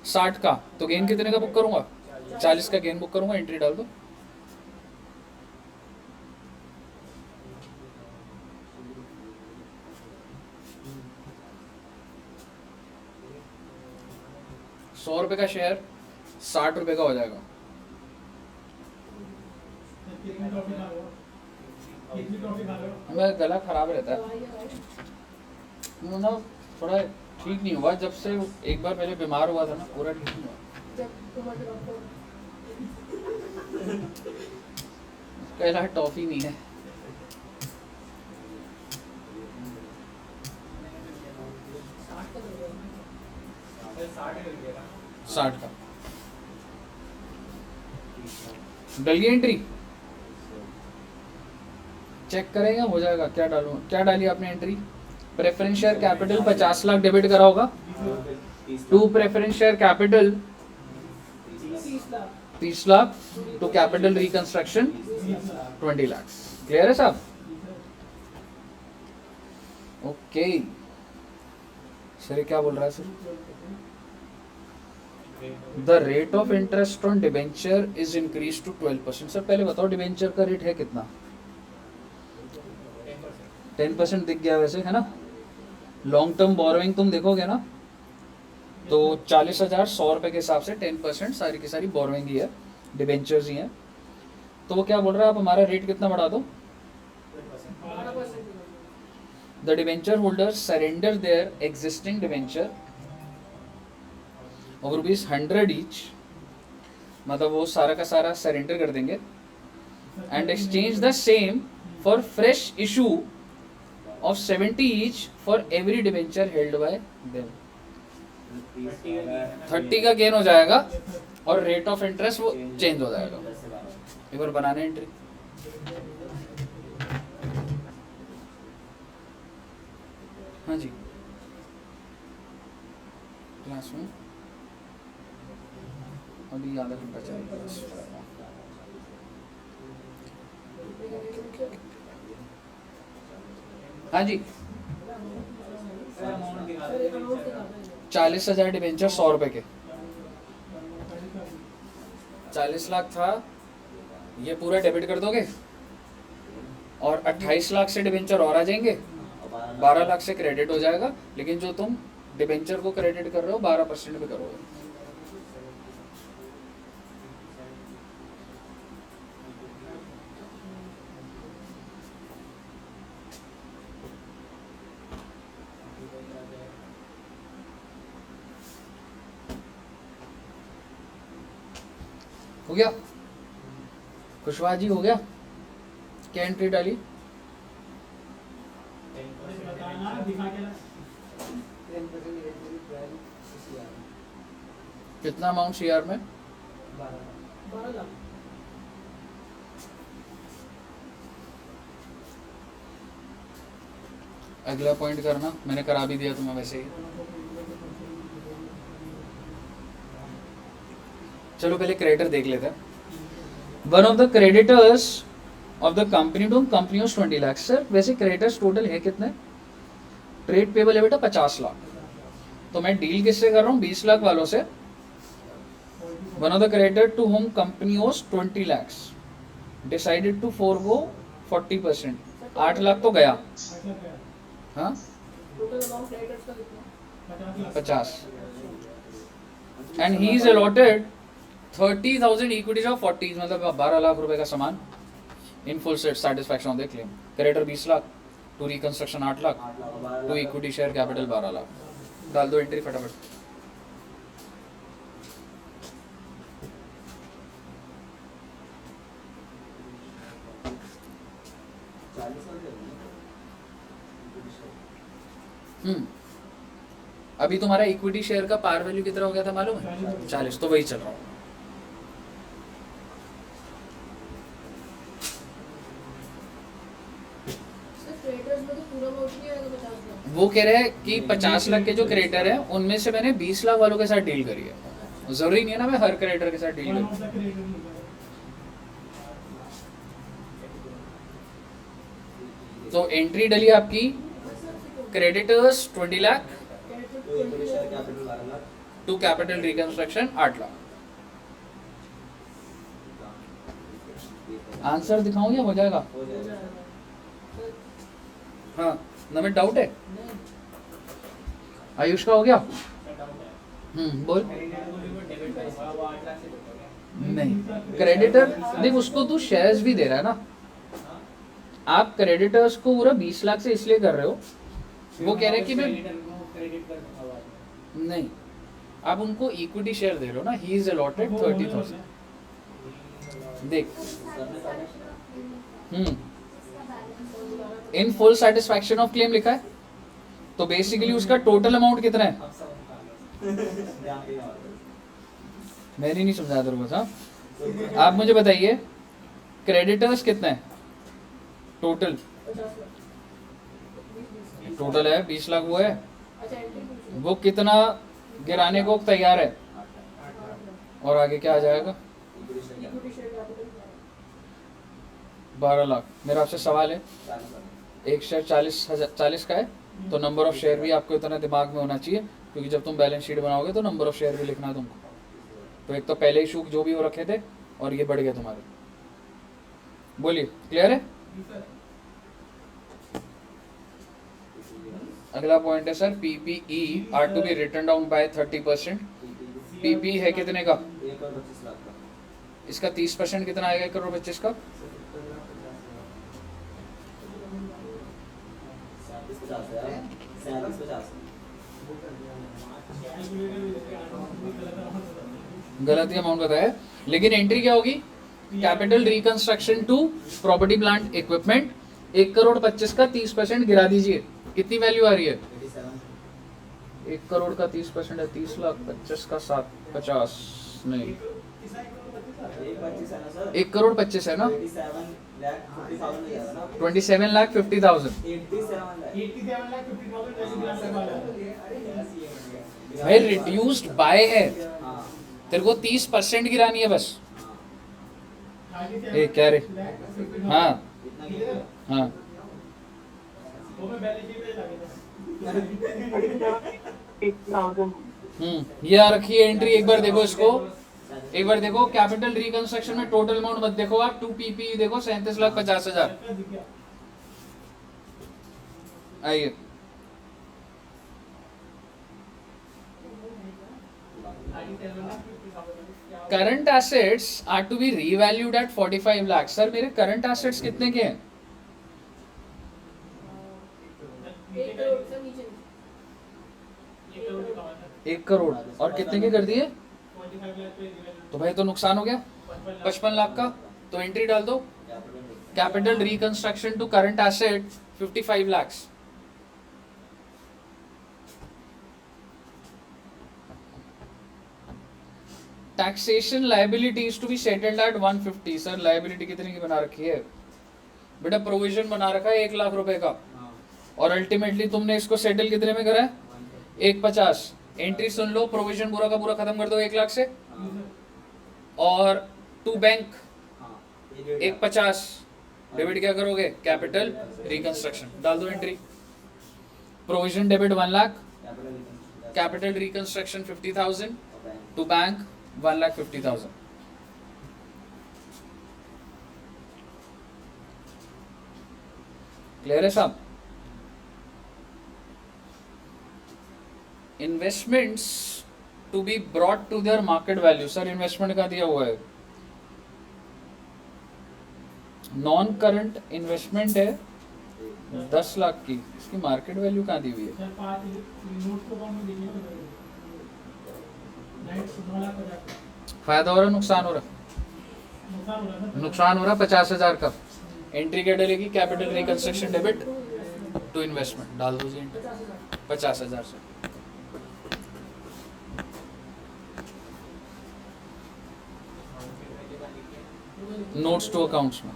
60 का। तो गेन कितने का बुक करूंगा, 40 का गेन बुक करूंगा, एंट्री डाल दो। ₹100 का शेयर 60 रुपए का हो जाएगा। कितनी टॉफी खा रहे हो, कितनी टॉफी खा रहे हो? मेरा गला खराब रहता है, मतलब थोड़ा ठीक नहीं हुआ जब से एक बार पहले बीमार हुआ था ना, पूरा ठीक नहीं हुआ। कहला टॉफी नहीं है। सर 60 कर दिया था। 60 का डलिए एंट्री चेक करेगा हो जाएगा। क्या डालूं, क्या डाली आपने entry, preference share capital 50 lakh debit करा होगा, to preference share capital 30 lakh, to capital reconstruction 20 lakh. Clear है साहब, ओके। सर क्या बोल रहा है sir, the rate of interest on debenture is increase to 12%। Sir पहले बताओ डिबेंचर का रेट है कितना, 10% दिख गया वैसे है ना। लॉन्ग टर्म बोरोइंग तुम देखोगे ना तो 40,000 100 रुपए के हिसाब से 10% सारी की सारी बोरोइंग ही है, डिबेंचर्स ही हैं। तो वो क्या बोल रहा है, आप हमारा रेट कितना बढ़ा दो। The debenture holder surrender their existing debenture of ₹100 each, मतलब वो सारा का सारा सरेंडर कर देंगे and exchange the same for fresh issue of 70 each for every debenture held by them। 30 का गेन हो जाएगा और रेट ऑफ इंटरेस्ट वो चेंज हो जाएगा। एक बार बनाने एंट्री, हाँ जी क्लास में अभी आधा घंटा चलेगा। हाँ जी 40,000 डिबेंचर 100 रुपए के, 40 लाख था, ये पूरा डेबिट कर दोगे और 28 लाख से डिबेंचर और आ जाएंगे 12 लाख से क्रेडिट हो जाएगा, लेकिन जो तुम डिबेंचर को क्रेडिट कर रहे हो 12% पे करोगे। हो गया कुशवाहा जी, हो गया? क्या एंट्री डाली? बताना दिखा के ना। कितना अमाउंट सीआर में? 12 लाख। अगला पॉइंट करना, मैंने करा भी दिया तुम्हें वैसे ही। चलो पहले क्रेडिटर देख लेते हैं। One of the creditors of the company to company 20 lakh. Sir वैसे क्रेडिटर्स टोटल है कितने? ट्रेड पेबल है बेटा 50 लाख। तो मैं डील किससे कर रहा हूँ? 20 लाख वालों से। One of the creditor to home company 20 lakhs decided to forgo 40%। 8 lakh तो गया। हाँ टोटल अमाउंट क्रेडिटर्स का कितना? 50 and he is allotted 30,000 equities of 40, मतलब 12 लाख रुपए का सामान in full satisfaction of the claim. Creditor 20 lakh, to reconstruction 8 lakh, to equity share capital 12 lakh. डाल दो एंट्री फटाफट। अभी तुम्हारा इक्विटी शेयर का पार वैल्यू कितना हो गया था मालूम है? 40। तो वही चल रहा हूँ। वो कह रहे हैं कि 50 लाख के जो क्रेडिटर है उनमें से मैंने 20 लाख वालों के साथ डील करी है। जरूरी नहीं है ना मैं हर क्रेडिटर के साथ डील करूँ। तो एंट्री डली आपकी creditors 20 lakh, to capital reconstruction 8 lakh. Answer दिखाऊं या हो जाएगा? हाँ ना, में डाउट है। आयुष का हो गया? बोल। नहीं, क्रेडिटर देख उसको तू शेयर्स भी दे रहा है ना। आप क्रेडिटर्स को पूरा 20 लाख से इसलिए कर रहे हो, वो कह रहे हैं कि मैं नहीं, आप उनको इक्विटी शेयर दे रहे हो ना। ही इज अलॉटेड 30,000। देख इन फुल सेटिस्फैक्शन ऑफ क्लेम लिखा है, तो बेसिकली उसका टोटल अमाउंट कितना है? मैंने नहीं समझा तेरे को था। आप मुझे बताइए क्रेडिटर्स कितना है टोटल? टोटल है 20 लाख वो है। वो कितना गिराने को तैयार है? और आगे क्या आ जाएगा? 12 लाख। मेरा आपसे सवाल है, एक शेयर 40 का है, तो नंबर ऑफ शेयर भी आपको इतना दिमाग में होना चाहिए, क्योंकि जब तुम बैलेंस शीट बनाओगे तो नंबर ऑफ शेयर भी लिखना है तुमको। तो एक तो पहले ही शूक जो भी वो रखे थे और ये बढ़ गए तुम्हारे। बोलिए क्लियर है? अगला पॉइंट है sir, PPE are to be written down by 30%। PP है कितने का? इसका 30% कितना आएगा? 1,25,00,000 का। गलत ही अमाउंट बताया, लेकिन एंट्री क्या होगी? Capital reconstruction to property plant equipment 1,25,00,000 का 30% गिरा दीजिए। कितनी वैल्यू आ रही है? 1 करोड़ का 30% है 30 लाख। 25 का 50 नहीं, 1,25,00,000 है ना। 27,50,000। भाई रिड्यूस्ड बाय है, तेरे को 30% गिरानी है बस। ए क्या रे? हाँ हाँ, ये आ रखी है एंट्री। एक बार देखो इसको, एक बार देखो कैपिटल रिकंस्ट्रक्शन में टोटल अमाउंट मत देखो आप, 2 पीपी देखो 37,50,000। आइए current assets are to be revalued at 45 lakh. Sir मेरे करंट एसेट्स कितने के हैं? 1 करोड़ से नीचे 1 करोड़ के कमाता है 1 करोड़ और कितने के कर दिए? 45 लाख पे रिवैल्यू तो भाई तो नुकसान हो गया 55 लाख का। तो एंट्री डाल दो, capital reconstruction to current asset 55 lakh. Taxation liability is to be settled at 150। Sir liability कितने की बना रखी है बेटा? प्रोविजन बना रखा है 1 लाख रुपए का और अल्टीमेटली तुमने इसको सेटल कितने में करा है? 150। एंट्री सुन लो, प्रोविजन पूरा का पूरा खत्म कर दो 1 लाख से और टू बैंक 150 डेबिट क्या करोगे? कैपिटल रिकंस्ट्रक्शन डाल दो entry. Provision debit 1 lakh, capital reconstruction 50,000, to bank 1,50,000। Clear है साहब? Investments to be brought to their market value. Sir investment का दिया हुआ है, नॉन करंट इन्वेस्टमेंट है 10 लाख की, इसकी मार्केट वैल्यू कहाँ दी हुई है? सर 5 नोट को अकाउंट में देखिए नाइट 9 लाख 50 फायदा हो रहा नुकसान हो रहा? नुकसान हो रहा है नुकसान हो रहा 50,000 का। एंट्री क्या डलेगी? Capital reconstruction debit to investment डाल दो जी एंट्री 50,000 से। नोट्स टू अकाउंट्स में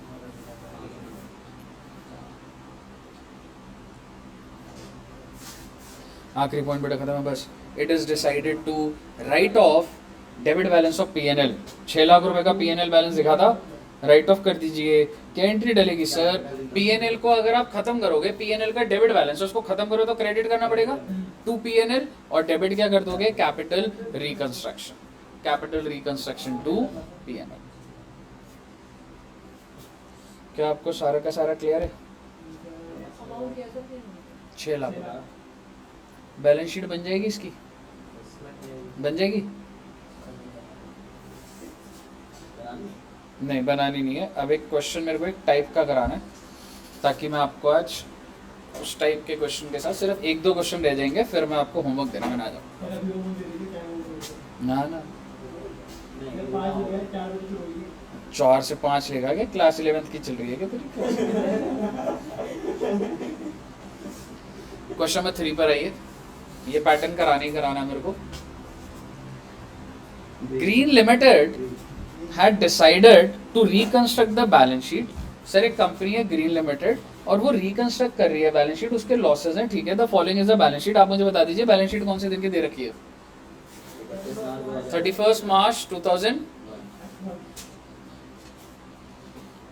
आखिरी पॉइंट बेटा खत्म है बस। It is decided to write off debit balance of PNL. 6 lakh रुपए का पीएनएल बैलेंस दिखा था, राइट ऑफ कर दीजिए। क्या एंट्री डलेगी? सर पीएनएल को अगर आप खत्म करोगे, पीएनएल का डेबिट बैलेंस उसको खत्म करो तो क्रेडिट करना पड़ेगा टू पीएनएल और डेबिट क्या कर दोगे? Capital reconstruction, capital reconstruction to PNL. क्या आपको सारा का सारा क्लियर है? अमाउंट कैसा 6 लाख बैलेंस शीट बन जाएगी इसकी? बन जाएगी? नहीं बनानी नहीं है। अब एक क्वेश्चन मेरे को एक टाइप का कराना है ताकि मैं आपको आज उस टाइप के क्वेश्चन के साथ सिर्फ 1-2 क्वेश्चन रह जाएंगे, फिर मैं आपको होमवर्क देने में ना जाऊँ। मेरा भी लोन दे दीजिए क्या वो ना ना अगर 5 हो गया 4 बजे की होगी 4 से 5 लेगा क्या? क्लास 11th की चल रही है क्या तेरी? क्वेश्चन नंबर 3 पर आइए। ये पैटर्न कराना ही कराना है मेरे को। Green limited had decided to reconstruct the balance sheet। Sir एक कंपनी है ग्रीन लिमिटेड और वो रिकंस्ट्रक्ट कर रही है बैलेंस शीट, उसके लॉसेस हैं, ठीक है। The following is the balance sheet. आप मुझे बता दीजिए बैलेंस शीट कौन से दिन की दे रखी है? 31 मार्च 2000।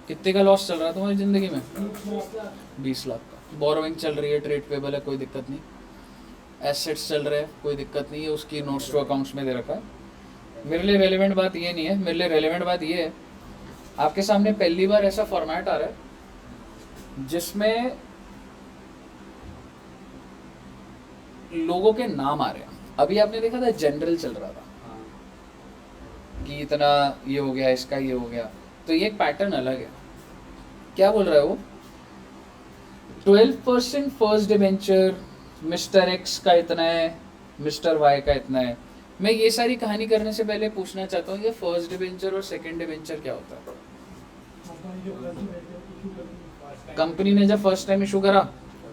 कितने का लॉस चल रहा है तुम्हारी जिंदगी में? 20 लाख का। बोरोइंग चल रही है, ट्रेड पेबल है, कोई दिक्कत नहीं। एसेट्स चल रहे हैं, कोई दिक्कत नहीं है, उसकी नोट्स टू अकाउंट्स में दे रखा है। मेरे लिए रेलेवेंट बात ये नहीं है, मेरे लिए रेलेवेंट बात ये है आपके सामने पहली बार ऐसा फॉर्मेट आ रहा है जिसमें लोगों के नाम आ रहे हैं। अभी आपने देखा था जनरल चल रहा था कि इतना ये हो गया, इसका ये हो गया, तो ये एक पैटर्न अलग है। क्या बोल रहा है वो? 12% फर्स्ट डिबेंचर, मिस्टर एक्स का इतना है, मिस्टर वाई का इतना है। मैं ये सारी कहानी करने से पहले पूछना चाहता हूँ ये फर्स्ट डिबेंचर और सेकंड डिबेंचर क्या होता है? कंपनी ने जब फर्स्ट टाइम इशू करा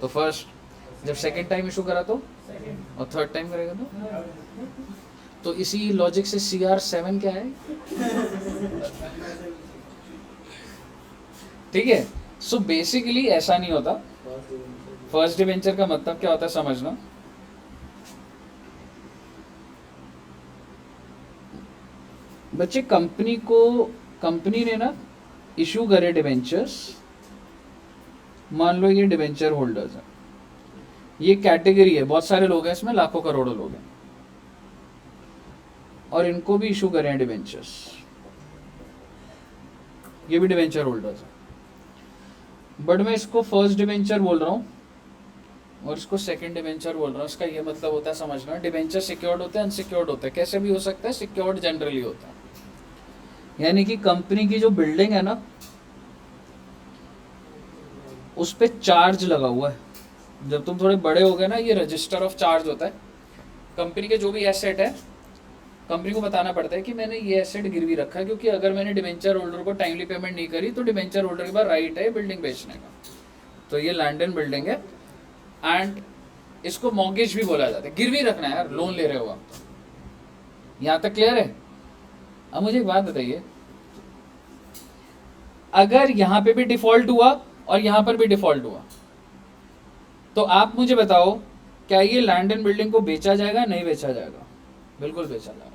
तो फर्स्ट, जब सेकंड टाइम इशू करा तो और थर्ड टाइम करेगा तो इसी लॉजिक से CR7 क्या है? ठीक है। सो बेसिकली ऐसा नहीं होता। फर्स्ट डिबेंचर का मतलब क्या होता है समझना। बच्चे कंपनी ने ना इशू करे डिबेंचर्स, मान लो ये डिबेंचर होल्डर्स हैं, ये कैटेगरी है, बहुत सारे लोग हैं इसमें, लाखों करोड़ों लोग हैं और इनको भी इशू करें डिबेंचर्स, ये भी डिबेंचर होल्डर्स हैं। बट मैं इसको फर्स्ट डिबेंचर बोल रहा हूं और इसको सेकंड डिबेंचर बोल रहा हूँ। इसका ये मतलब होता है, समझना, डिबेंचर सिक्योर्ड होते हैं, अनसिक्योर्ड होते हैं। कैसे भी हो सकता है, सिक्योर्ड जनरली होता है। यानी कि कंपनी की जो बिल्डिंग है ना, उस पे चार्ज लगा हुआ है। जब तुम थोड़े बड़े हो गए ना, ये रजिस्टर ऑफ चार्ज होता है। कंपनी के जो भी एसेट है, कंपनी को बताना पड़ता है कि मैंने ये एसेट गिरवी रखा है, क्योंकि अगर मैंने डिबेंचर होल्डर को टाइमली पेमेंट नहीं करी तो डिबेंचर होल्डर के पास राइट है बिल्डिंग बेचने का। तो ये लैंड एंड बिल्डिंग है, एंड इसको मॉर्गेज भी बोला जाता है। गिरवी रखना है यार, लोन ले रहे हो आप। यहाँ तक क्लियर है? अब मुझे एक बात बताइए, अगर यहाँ पे भी डिफॉल्ट हुआ और यहाँ पर भी डिफॉल्ट हुआ, तो आप मुझे बताओ, क्या ये लैंड एंड बिल्डिंग को बेचा जाएगा? नहीं बेचा जाएगा? बिल्कुल बेचा जाएगा।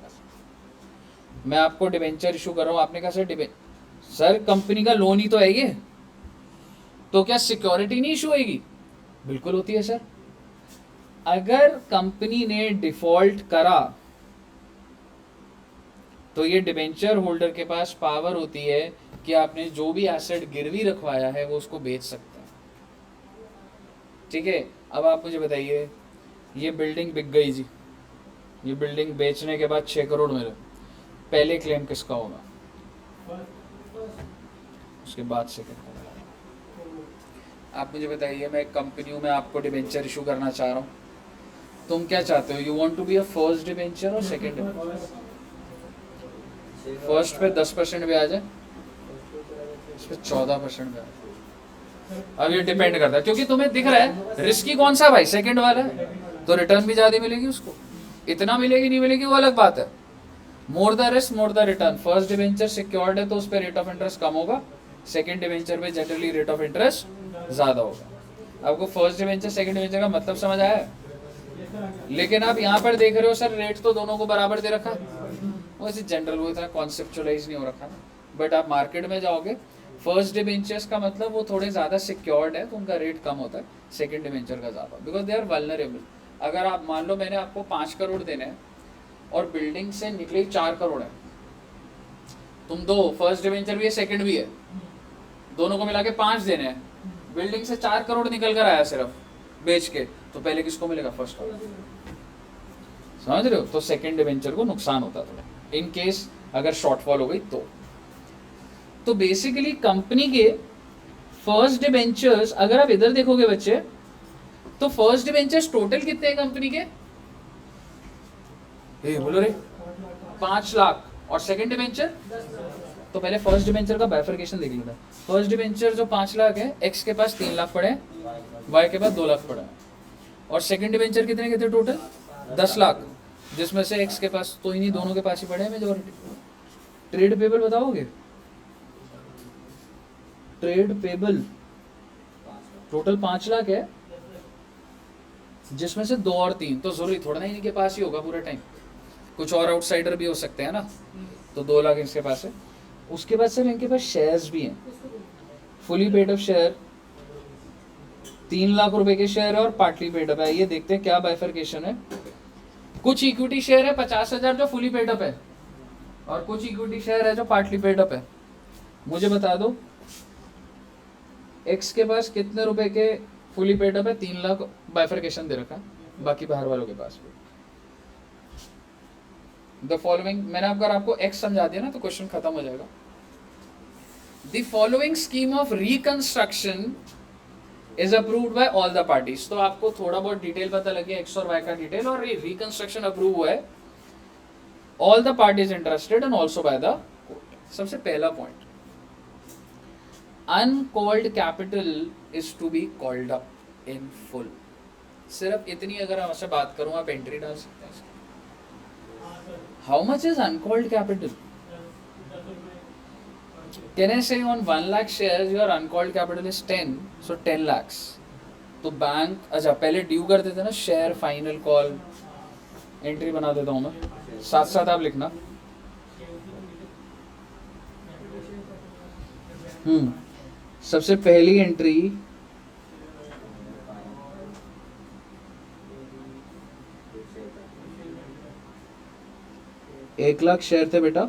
मैं आपको डिबेंचर इशू कर रहा हूँ, आपने कहा सर कंपनी का लोन ही तो है ये, तो क्या सिक्योरिटी नहीं इशू होगी? बिल्कुल होती है सर। अगर कंपनी ने डिफॉल्ट करा तो ये डिबेंचर होल्डर के पास पावर होती है कि आपने जो भी एसेट गिरवी रखवाया है वो उसको बेच सकता है। ठीक है, अब आप मुझे बताइए, ये बिल्डिंग बिक गई जी, ये बिल्डिंग बेचने के बाद 6 करोड़ मिले, पहले क्लेम किसका होगा? उसके बाद से क्या? आप मुझे बताइए, मैं एक कंपनी हूँ, मैं आपको डिबेंचर इशू करना चाह रहा हूँ, तुम क्या चाहते हो? You want to be a first debenture और सेकंड डिबेंचर? फर्स्ट पे 10% ब्याज है, इस पे 14% ब्याज है। अब ये डिपेंड करता है, क्योंकि तुम्हें दिख रहा है रिस्की कौन सा भाई, सेकंड वाला है, तो रिटर्न भी ज्यादा मिलेगी उसको। इतना मिलेगी नहीं मिलेगी वो अलग बात है। More the risk more the return. First debenture secured है तो उस पर रेट ऑफ इंटरेस्ट कम होगा, सेकंड डिबेंचर पे जनरली रेट ऑफ इंटरेस्ट ज्यादा होगा। आपको फर्स्ट डिबेंचर सेकंड डिबेंचर का मतलब समझ आया है? लेकिन आप यहाँ पर देख रहे हो सर रेट तो दोनों को बराबर दे रखा है, वैसे जनरल वो इतना कॉन्सेप्चुअलाइज नहीं हो रखा ना। बट आप मार्केट में जाओगे, फर्स्ट डिबेंचर्स का मतलब वो थोड़े ज़्यादा सिक्योर्ड है तो उनका रेट कम होता है, सेकंड डिबेंचर का ज़्यादा, बिकॉज दे आर वल्नरेबल। अगर आप मान लो मैंने आपको 5 करोड़ देने हैं और बिल्डिंग से निकले 4 करोड़ है, तुम दो, फर्स्ट डिबेंचर भी है सेकंड भी है, दोनों को मिला के 5 देने हैं, बिल्डिंग से 4 करोड़ निकल कर आया सिर्फ बेच के, तो पहले किसको मिलेगा? फर्स्ट करोड़। समझ रहे हो? तो सेकंड डिबेंचर को नुकसान होता है थोड़ा, इन केस अगर शॉर्टफॉल हो गई तो बेसिकली कंपनी के फर्स्ट डिबेंचर्स, अगर आप इधर देखोगे बच्चे, तो फर्स्ट डिबेंचर्स टोटल कितने हैं कंपनी के? बोलो रे, 5 लाख। और सेकंड डिबेंचर, तो पहले फर्स्ट डिबेंचर का बाइफरकेशन देख लेना। फर्स्ट डिबेंचर जो 5 लाख है, एक्स के पास 3 लाख पड़े, वाई के पास 2 लाख पड़ा, और सेकंड डिबेंचर कितने के थे टोटल? 10 लाख, जिसमें से एक्स के पास तो ही नहीं, दोनों के पास ही पड़े हैं मेजॉरिटी। ट्रेड पेबल बताओगे? ट्रेड पेबल टोटल 5 लाख है, जिसमें से 2 और 3 तो जरूरी थोड़ा ना इनके पास ही होगा पूरा टाइम, कुछ और आउटसाइडर भी हो सकते हैं ना, तो 2 लाख इसके पास है। उसके बाद सर इनके पास शेयर्स भी हैं, fully paid up share 3 lakh रुपए के शेयर है और पार्टली पेड अप है। ये देखते हैं क्या बाइफरकेशन है। कुछ इक्विटी शेयर है 50,000 जो फुली पेड अप है, और कुछ इक्विटी शेयर है जो पार्टली पेड अप है। मुझे बता दो एक्स के पास कितने रुपए के फुली पेड अप है? 3 लाख बाइफरकेशन दे रखा, बाकी बाहर वालों के पास भी। द फॉलोइंग, मैंने आपको एक्स समझा दिया ना, तो क्वेश्चन खत्म हो जाएगा। The following scheme of reconstruction is approved by all the parties. तो आपको थोड़ा बहुत डिटेल पता लगे, एक्स और वाई का डिटेल, और रिकंस्ट्रक्शन अप्रूव हुआ है all the parties interested and also by the court. सबसे पहला point, uncalled capital is to be called up in full. सिर्फ इतनी अगर आपसे बात करूं, आप एंट्री डाल सकते हैं। How much is uncalled capital? Can I say on 1 lakh shares your uncalled capital is 10, so 10 lakhs. तो बैंक, अच्छा पहले ड्यू कर देते ना, शेयर फाइनल कॉल, एंट्री बना देता हूँ मैं, साथ साथ आप लिखना। सबसे पहली एंट्री एक लाख शेयर थे बेटा,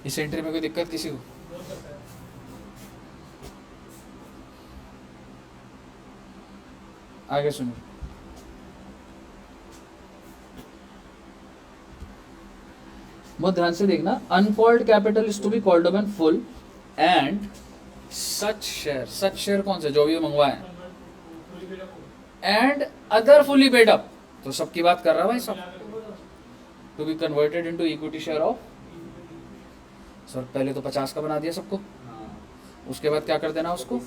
इस एंट्री में कोई दिक्कत किसी को? बोल सकता है। आगे सुनिए। बहुत ध्यान से देखना। Uncalled capital is to be called up in full and such share कौन से जो भी मंगवाए पूरी paid up and other fully paid up, तो सबकी बात कर रहा भाई सब, to be converted into equity share of. Sir पहले तो 50 का बना दिया सबको, उसके बाद क्या कर देना उसको?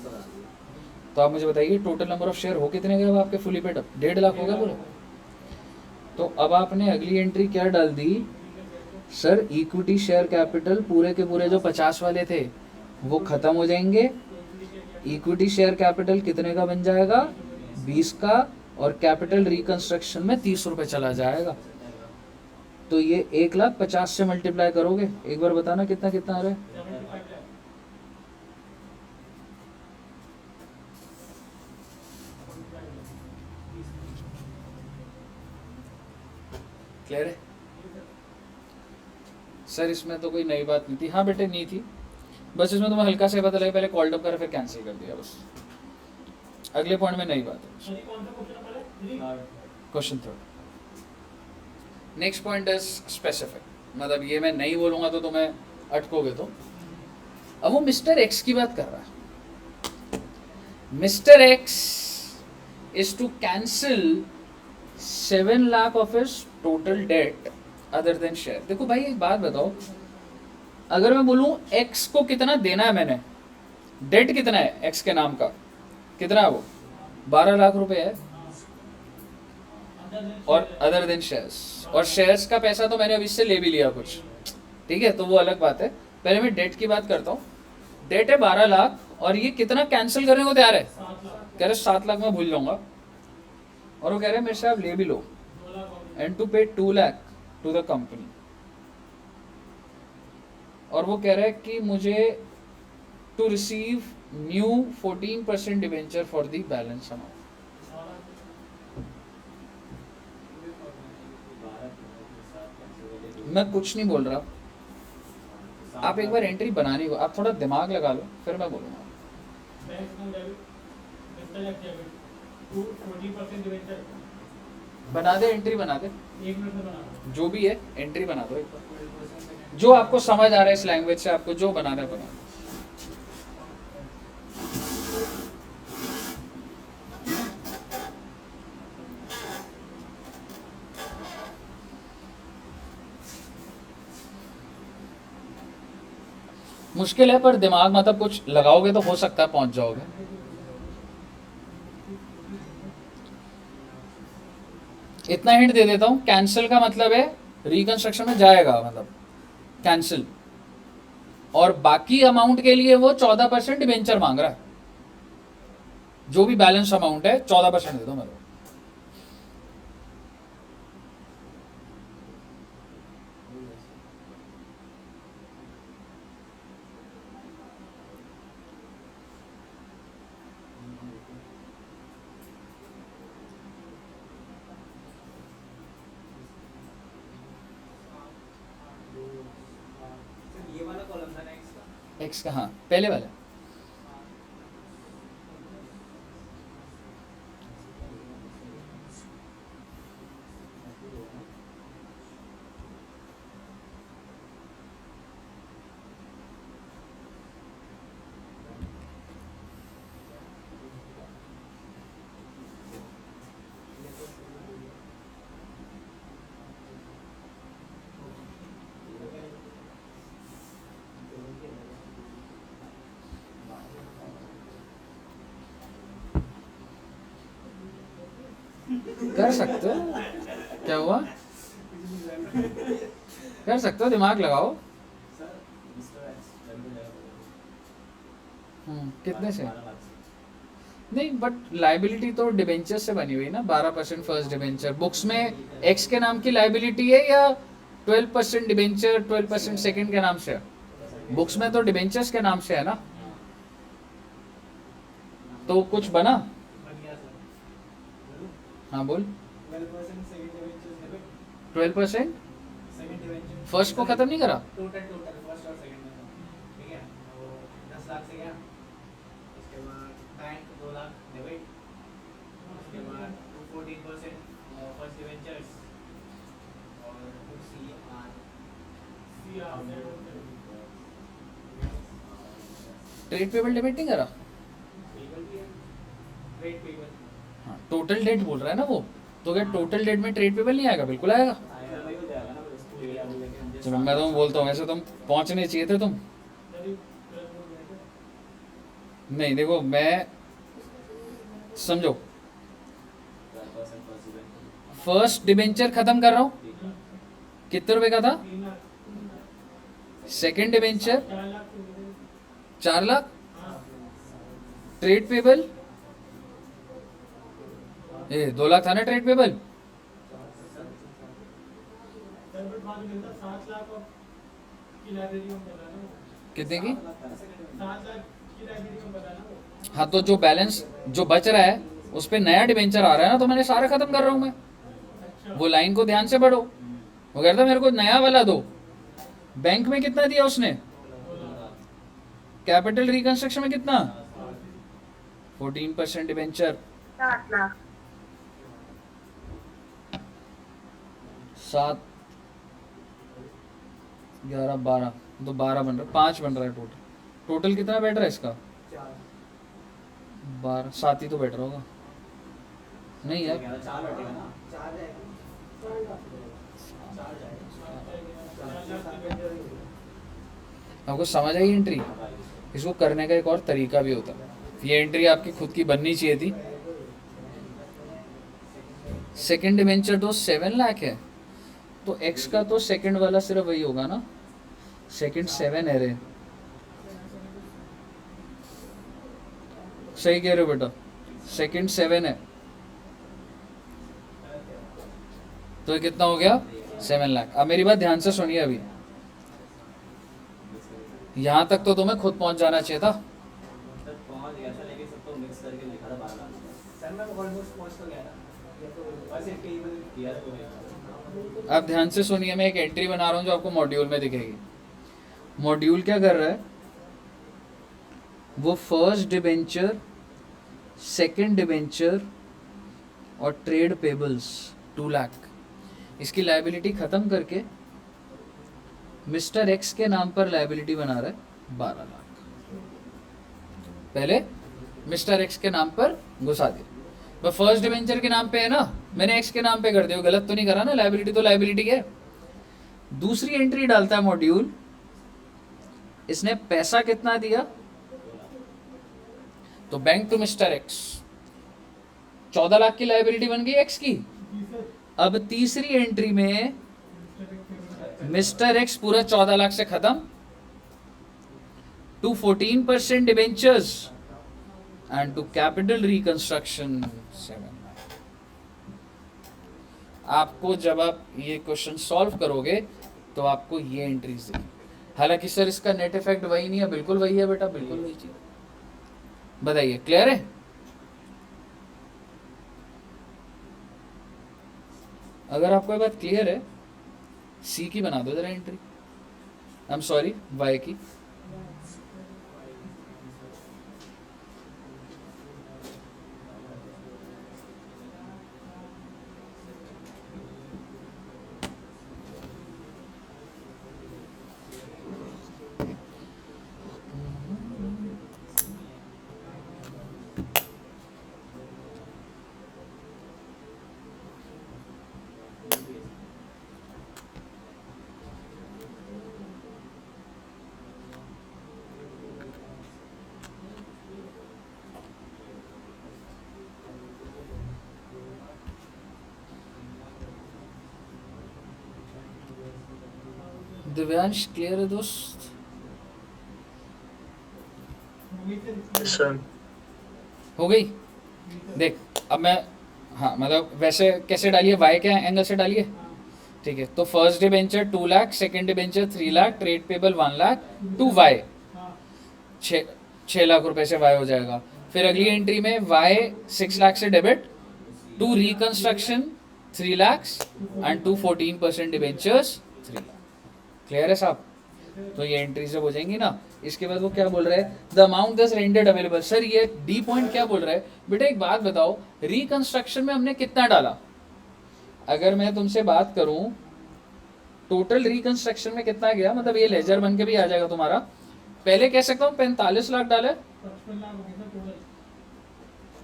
तो आप मुझे बताइए टोटल नंबर ऑफ शेयर हो कितने गए अब आपके फुली पेड अप? 1.5 लाख हो गए पूरे। तो अब आपने अगली एंट्री क्या डाल दी? सर इक्विटी शेयर कैपिटल पूरे के पूरे जो 50 वाले थे वो खत्म हो जाएंगे। इक्विटी शेयर कैपिटल कितने का बन जाएगा? 20 का, और कैपिटल रिकंस्ट्रक्शन में 30 रुपए चला जाएगा। तो ये 1,50,000 से मल्टीप्लाई करोगे, एक बार बताना कितना कितना आ रहा है? 75 लाख। क्लियर है सर? इसमें तो कोई नई बात नहीं थी। हाँ बेटे नहीं थी, बस इसमें तुम्हें हल्का से पता लगा, पहले कॉल्ड अप करा फिर कैंसिल कर दिया बस। अगले पॉइंट में नई बात है। सर, कौन सा क्वेश्चन पहले? Question third. Next point is specific, मतलब ये मैं नहीं बोलूंगा तो तुम्हें अटकोगे। तो अब वो मिस्टर एक्स की बात कर रहा है। Mister x is to cancel 7 lakh of his total date other than share. देखो भाई एक बात बताओ, अगर मैं बोलूं एक्स को कितना देना है, मैंने डेट कितना है एक्स के नाम का, कितना है वो? 12 लाख रुपए है, और अदर देन शेयर्स, और शेयर्स का पैसा तो मैंने अभी इससे ले भी लिया कुछ, ठीक है, तो वो अलग बात है। पहले मैं डेट की बात करता हूँ। डेट है 12 लाख, और ये कितना कैंसिल करने को तैयार है? कह रहे 7 लाख में भूल जाऊंगा, और वो कह रहे मेरे से आप ले भी लो, एंड टू पे 2 लाख टू द कंपनी। और वो कह रहा है कि मुझे to receive new 14% debenture for the balance amount. मैं कुछ नहीं बोल रहा, आप एक बार एंट्री बनानी हो, आप थोड़ा दिमाग लगा लो, फिर मैं बोलूँगा। बैंक में debit, mister x debit, 40% debenture, बना दे एंट्री, बना दे, 1 मिनट में बना दो। जो भी है एंट्री बना दो एक बार, जो आपको समझ आ रहा है इस लैंग्वेज से, आपको जो बनाना है बना दो। मुश्किल है पर दिमाग मतलब कुछ लगाओगे तो हो सकता है पहुंच जाओगे। इतना हिंट दे देता हूं, कैंसिल का मतलब है रिकंस्ट्रक्शन में जाएगा, मतलब कैंसिल, और बाकी अमाउंट के लिए वो 14% डिबेंचर मांग रहा है। जो भी बैलेंस अमाउंट है 14% दे दो मेरे को। ये वाला कॉलम था ना एक्स का? एक्स का, हाँ पहले वाला। कर सकते हो, क्या हुआ? कर सकते हो, दिमाग लगाओ। कितने से? नहीं, बट लाइबिलिटी तो डिबेंचर से बनी हुई ना, 12% फर्स्ट डिबेंचर। बुक्स में एक्स के नाम की लाइबिलिटी है या 12% डिबेंचर 12% सेकंड के नाम से है? बुक्स में तो डिबेंचर्स के नाम से है ना, तो कुछ बना? बन गया सर। हाँ बोल। 12% second debentures debit, 12% second debenture first को खत्म नहीं करा? टोटल फर्स्ट और सेकंड लाख से गया, उसके बाद बैंक 2 लाख डेबिट, उसके बाद 14% फर्स्ट डिवेंचर्स और ट्रेड पेबल डेबिट नहीं करा, पेबल भी है, ट्रेड पेबल हाँ टोटल डेट बोल रहा है ना वो, तो क्या टोटल डेट में ट्रेड पेबल नहीं आएगा? बिल्कुल आएगा। आएगा, वही हो जाएगा ना उसको एरिया में लेके चलो मैं तो बोलता हूँ, ऐसे तुम पहुंचने चाहिए थे तुम। नहीं देखो मैं समझो, फर्स्ट डिबेंचर खत्म कर रहा हूँ, कितने रुपए का था? Second debenture 4 lakh, trade payable ये 2 लाख था ना ट्रेड पेबल, 7 लाख की लाइब्रेरी में बता ना, कितने की? 7 लाख की लाइब्रेरी में बता ना। हाँ तो जो बैलेंस जो बच रहा है उस पे नया डिबेंचर आ रहा है ना, तो मैंने सारा खत्म कर रहा हूँ मैं। वो लाइन को ध्यान से पढ़ो, वो कह रहा था मेरे को नया वाला दो। बैंक में कितना दिया उसने? कैपिटल रिकंस्ट्रक्शन में कितना? 14% डिबेंचर, 7 लाख 7 11 12, तो 12 बन रहा है, 5 बन रहा है टोटल। टोटल कितना बैठ रहा है इसका? 12, 7 ही तो बैठ रहा होगा। नहीं यार 4 बैठेगा ना, 4 जाएगा, आपको समझ आई एंट्री? इसको करने का एक और तरीका भी होता है, ये एंट्री आपकी खुद की बननी चाहिए थी। सेकंड डिवेंचर तो 7 लाख है, तो एक्स का तो सेकंड वाला सिर्फ वही होगा ना, सेकंड 7 है रे, सही कह रहे हो बेटा, सेकंड 7 है, तो ये कितना हो गया? 7 लाख। अब मेरी बात ध्यान से सुनिए, अभी यहाँ तक तो तुम्हें खुद पहुंच जाना चाहिए था। पहुंच गया था, लेकिन सबको मिक्स करके लिखा था 12 लाख। सर मैं ऑलमोस्ट पहुंच तो गया था, ये तो बस एक टेबल किया तो गया। अब ध्यान से सुनिए, मैं एक एंट्री बना रहा हूँ जो आपको मॉड्यूल में दिखेगी। मॉड्यूल क्या कर रहा है, वो फर्स्ट डिबेंचर, सेकंड डिबेंचर और ट्रेड पेबल्स 2 लाख, इसकी लायबिलिटी खत्म करके मिस्टर एक्स के नाम पर लायबिलिटी बना रहा है 12 लाख। पहले मिस्टर एक्स के नाम पर घुसा दिया, फर्स्ट डिबेंचर के नाम पे है ना, मैंने एक्स के नाम पे कर दिया, गलत तो नहीं करा ना, लायबिलिटी तो लायबिलिटी है। दूसरी एंट्री डालता है मॉड्यूल, इसने पैसा कितना दिया, तो bank to mister X 14 lakh की लायबिलिटी बन गई एक्स की। अब तीसरी एंट्री में मिस्टर एक्स पूरा 14 लाख से खत्म, to 14% debentures and to capital reconstruction 7 lakh. आपको जब आप ये क्वेश्चन सॉल्व करोगे तो आपको ये एंट्रीज देंगे। हालांकि सर इसका नेट इफेक्ट वही नहीं है, बिल्कुल वही है बेटा, बिल्कुल वही चीज। बताइए क्लियर है? अगर आपको ये बात क्लियर है, सी की बना दो जरा entry, I am sorry Y की। दिव्यांश क्लियर है दोस्त? सर हो गई? देख अब मैं, हाँ मतलब वैसे कैसे डालिए, वाई के एंगल से डालिए, ठीक है। तो first debenture 2 lakh, second debenture 3 lakh, trade payable 1 lakh, to Y 6 lakh रुपए से वाई हो जाएगा। फिर अगली एंट्री में वाई 6 लाख से debit, to reconstruction 3 lakh and to 14% debentures 3 lakh. Clear है साहब? तो ये एंट्री जब हो जाएंगी ना, इसके बाद वो क्या बोल रहा है, द अमाउंट दस रेंडेड अवेलेबल। सर ये डी पॉइंट क्या बोल रहा है बेटा, एक बात बताओ, रिकंस्ट्रक्शन में हमने कितना डाला? अगर मैं तुमसे बात करूं टोटल रिकंस्ट्रक्शन में कितना गया, मतलब ये लेजर बन के भी आ जाएगा तुम्हारा, पहले कह सकता हूँ 45 लाख डाले 55 लाख हो गए ना टोटल।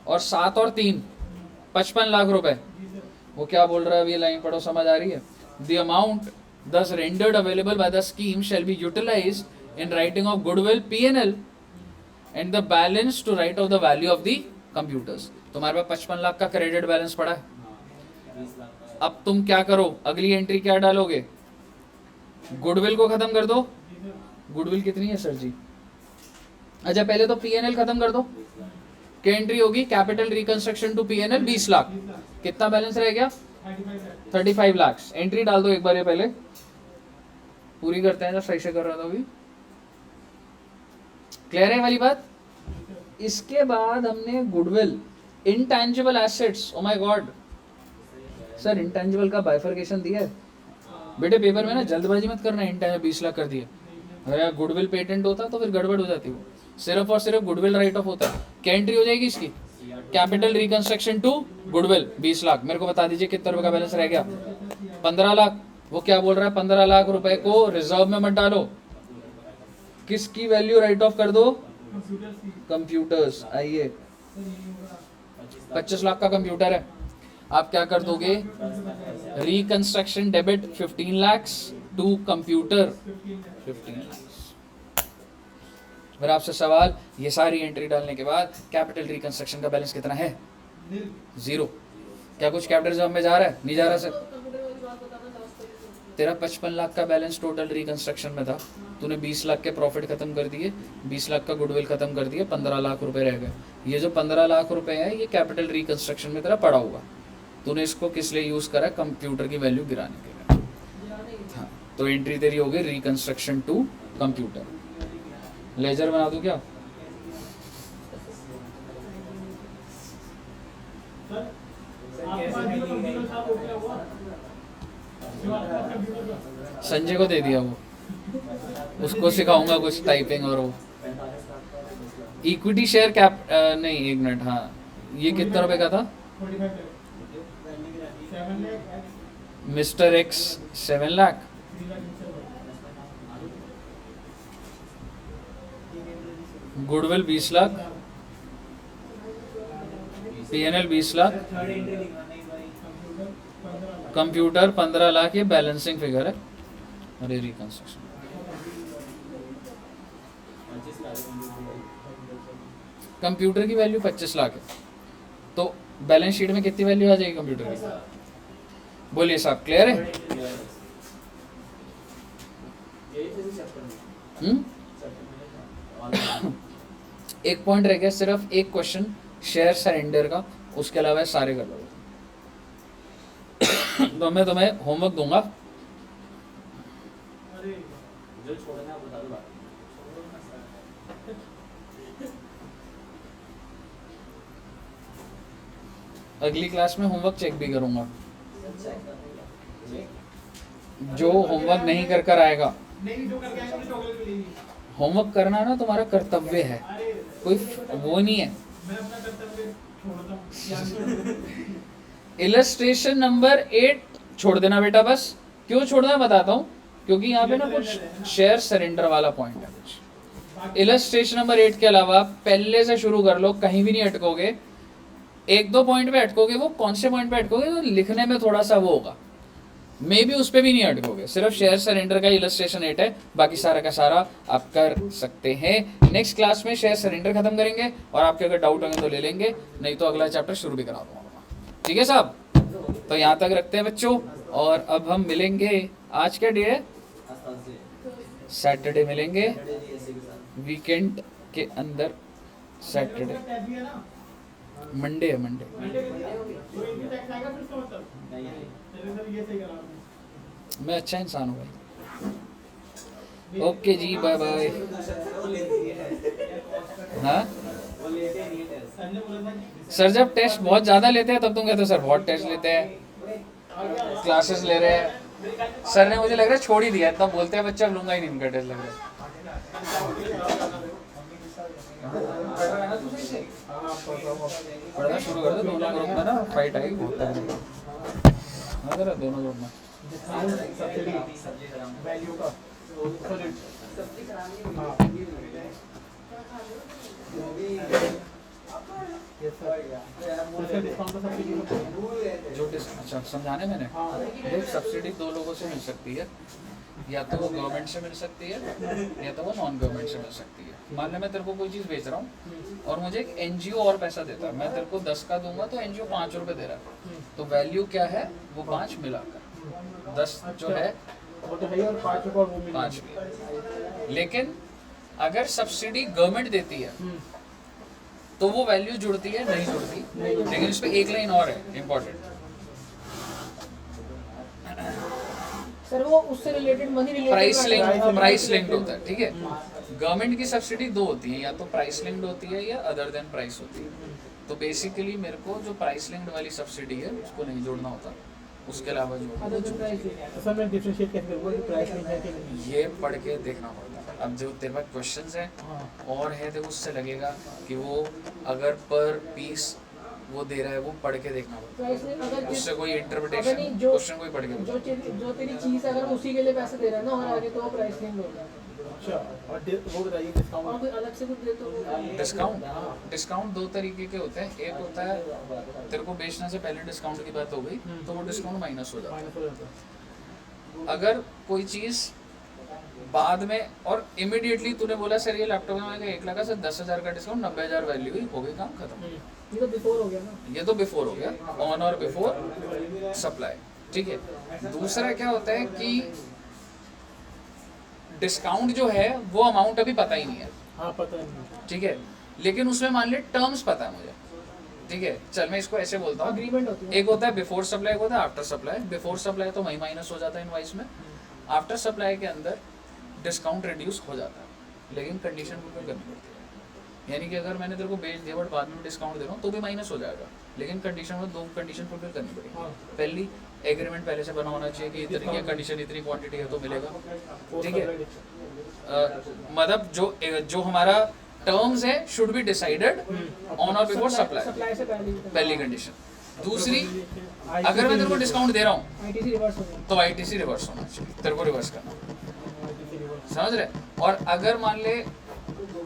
और 7 और 3 55 लाख रुपए। वो क्या बोल रहा है, अभी ये लाइन पढ़ो, समझ आ रही है? The amount thus rendered available by the scheme shall be utilized in writing of goodwill P&L and the balance to write of the value of the computers। तुम्हारे पास 55 लाख का क्रेडिट बैलेंस पड़ा है। अब तुम क्या करो, अगली एंट्री क्या डालोगे? गुडविल को खत्म कर दो। गुडविल कितनी है सर जी? अच्छा पहले तो P&L खत्म कर दो। क्या एंट्री होगी? Capital reconstruction to P&L 20 lakh. कितना बैलेंस रह गया? 35 लाख। एंट्री डाल दो एक बार, ये पहले पूरी करते हैं जो सही से कर रहा था अभी। क्लियर है वाली बात? इसके बाद हमने goodwill, intangible assets, oh my God sir intangible का बाइफर्केशन दिया है बेटे पेपर में ना, जल्दबाजी मत करना। इनटैंजिबल 20 लाख कर दिए, अगर गुडविल पेटेंट होता तो फिर गड़बड़ हो जाती। वो सिर्फ और सिर्फ गुडविल राइट ऑफ होता है। क्या एंट्री हो जाएगी इसकी? Capital reconstruction to goodwill 20 lakh. मेरे को बता दीजिए कितने रुपए का बैलेंस रह गया? 15 लाख। वो क्या बोल रहा है, 15 लाख रुपए को रिजर्व में मत डालो, किसकी वैल्यू राइट ऑफ कर दो? कंप्यूटर्स। आइए 25 लाख का कंप्यूटर है, आप क्या कर दोगे? Reconstruction debit 15 lakh to computer 15 lakh. फिर आपसे सवाल, ये सारी एंट्री डालने के बाद कैपिटल रिकंस्ट्रक्शन का बैलेंस कितना है? 0। क्या कुछ कैपिटल रिजर्व में जा रहा है? नहीं जा रहा सर। तेरा 55 लाख का बैलेंस टोटल रिकंस्ट्रक्शन में था, तूने 20 लाख के प्रॉफिट खत्म कर दिए, 20 लाख का गुडविल खत्म कर दिया, 15 लाख रुपए रह गए। ये जो 15 लाख रुपए है ये कैपिटल रिकंस्ट्रक्शन में तेरा पड़ा हुआ, तूने इसको किस लिए यूज करा? कंप्यूटर की वैल्यू गिराने के लिए। हाँ, तो एंट्री तेरी हो गई रिकंस्ट्रक्शन टू कंप्यूटर। लेजर बना दूं क्या? संजय को दे दिया, वो उसको सिखाऊंगा कुछ टाइपिंग। और वो इक्विटी शेयर कैप नहीं, एक मिनट, हाँ ये कितना रुपए का था? Mister x 7 lakh, goodwill 20 lakh, P&L 20 lakh, computer 15 lakh. ये बैलेंसिंग फिगर है। अरे रिकंस्ट्रक्शन कंप्यूटर की वैल्यू 25 लाख है, तो बैलेंस शीट में कितनी वैल्यू आ जाएगी कंप्यूटर की? बोलिए साहब, क्लियर है? एक पॉइंट रह गया सिर्फ, एक क्वेश्चन शेयर सरेंडर का, उसके अलावा सारे कर लो। तो मैं तुम्हें होमवर्क दूंगा, अगली क्लास में होमवर्क चेक भी करूंगा। जो होमवर्क नहीं कर कर आएगा, होमवर्क करना ना तुम्हारा कर्तव्य है, कोई वो नहीं है। इलस्ट्रेशन नंबर 8 छोड़ देना बेटा बस। क्यों छोड़ना बताता हूँ, क्योंकि यहाँ पे ना कुछ शेयर सरेंडर वाला पॉइंट है कुछ। इलस्ट्रेशन नंबर 8 के अलावा पहले से शुरू कर लो, कहीं भी नहीं अटकोगे। एक दो पॉइंट पे अटकोगे, वो कौन से पॉइंट पे अटकोगे तो लिखने में थोड़ा सा वो होगा, मे भी उस पर भी नहीं अटकोगे। सिर्फ शेयर सरेंडर का इलस्ट्रेशन 8 है, बाकी सारा का सारा आप कर सकते हैं। नेक्स्ट क्लास में शेयर सरेंडर खत्म करेंगे, और आपके अगर डाउट होंगे तो ले लेंगे, नहीं तो अगला चैप्टर शुरू भी करा दूंगा। ठीक है साहब, तो यहाँ तक रखते हैं बच्चों, और अब हम मिलेंगे। आज क्या डे है? सैटरडे मिलेंगे, वीकेंड के अंदर सैटरडे, मंडे है, मंडे। मैं अच्छा इंसान हूँ भाई। ओके जी, बाय बाय। हाँ सर, जब टेस्ट बहुत ज़्यादा लेते हैं तब तुम कहते हो सर बहुत टेस्ट लेते हैं, क्लासेस ले रहे हैं। सर ने मुझे लग रहा है छोड़ ही दिया, इतना बोलते हैं बच्चा, अब लूंगा ही नहीं इनका टेस्ट लग रहा है। पढ़ना शुरू कर दो, दोनों ग्रुप में ना फाइट आएगी बहुत तगड़ी। दोनों ग्रुप में वैल्यू का जो अच्छा समझाने मैंने देख, सब्सिडी दो लोगों से मिल सकती है, या तो वो गवर्नमेंट से मिल सकती है या तो वो नॉन गवर्नमेंट से मिल सकती है। मान ले मैं तेरे को कोई चीज़ बेच रहा हूँ और मुझे एक एनजीओ और पैसा देता है, मैं तेरे को 10 का दूंगा तो एनजीओ 5 रुपए दे रहा है, तो वैल्यू क्या है वो 5 मिलाकर 10 जो है वो तो है ही, और 5 रुपये और वो मिल 5 भी है। लेकिन अगर सब्सिडी गवर्नमेंट देती है तो वो वैल्यू जुड़ती है नहीं जुड़ती, लेकिन इस पे एक लाइन और है इम्पोर्टेंट। सर वो उससे related money related price linked होता है, ठीक है। गवर्नमेंट की सब्सिडी दो होती है, या तो प्राइस लिंक्ड होती है या अदर देन प्राइस होती है। तो बेसिकली मेरे को जो प्राइस लिंक्ड वाली सब्सिडी है उसको नहीं जोड़ना होता, उसके अलावा जो अदर देन प्राइस। सर मैं डिफरेंशिएट कैसे करूँगा कि प्राइस नहीं है कि नहीं? ये पढ़ के देखना पड़ता है। अब जो तेरे पास क्वेश्चंस हैं और है तो उससे लगेगा कि वो अगर पर पीस वो दे रहा है, वो पढ़ के देखना पड़ता प्राइस नहीं, है, अगर उससे कोई अगर इंटरप्रिटेशन नहीं जो क्वेश्चन कोई पढ़ के जो तेरी चीज अगर उसी के लिए पैसे दे रहा है ना और आगे, तो वो प्राइस लिंक हो जाता है। अच्छा, और वो बताइए और डिस्काउंट। कोई अलग से कुछ दे तो डिस्काउंट दो तरीके के होते हैं। एक होता है तेरे को बेचने से पहले डिस्काउंट की बात हो गई तो वो डिस्काउंट माइनस हो जाता है। माइनस हो जाता है। अगर कोई चीज़ बाद में और इमिडिएटली तूने बोला सर ये लैपटॉप में 1 लाख से 10,000 का डिस्काउंट, 90,000 वैल्यू हुई, हो गई काम खत्म। ये तो बिफोर हो गया ना। ये तो बिफोर हो गया, ऑन और बिफोर सप्लाई, ठीक है। दूसरा क्या होता है कि डिस्काउंट जो है वो अमाउंट अभी पता ही नहीं है, हाँ पता नहीं। ठीक है, लेकिन उसमें मान ले टर्म्स पता है मुझे, ठीक है। चल मैं इसको ऐसे बोलता हूँ, अग्रीमेंट होती है। एक होता है बिफोर सप्लाई, एक होता है आफ्टर सप्लाई। बिफोर सप्लाई तो वही माइनस हो जाता है इनवाइस में, आफ्टर सप्लाई के अंदर डिस्काउंट रिड्यूस हो जाता है, लेकिन कंडीशन फुलफिल करनी पड़ती है। यानी कि अगर मैंने तेरे को बेच दिया बट बाद में डिस्काउंट दे रहा हूँ तो भी माइनस हो जाएगा, लेकिन कंडीशन में 2 कंडीशन फुलफिल करनी पड़ेगी। पहली, एग्रीमेंट पहले से बना होना चाहिए कि इतनी कंडीशन इतनी क्वांटिटी है तो मिलेगा, ठीक है। मतलब जो हमारा टर्म्स है शुड बी डिसाइडेड ऑन और बिफोर सप्लाई, सप्लाई से पहली कंडीशन। दूसरी, अगर मैं तेरे को डिस्काउंट दे रहा हूँ आईटीसी रिवर्स हो गया। तो आईटीसी रिवर्स होना चाहिए, तेरे को रिवर्स करना, समझ रहे। और अगर मान ले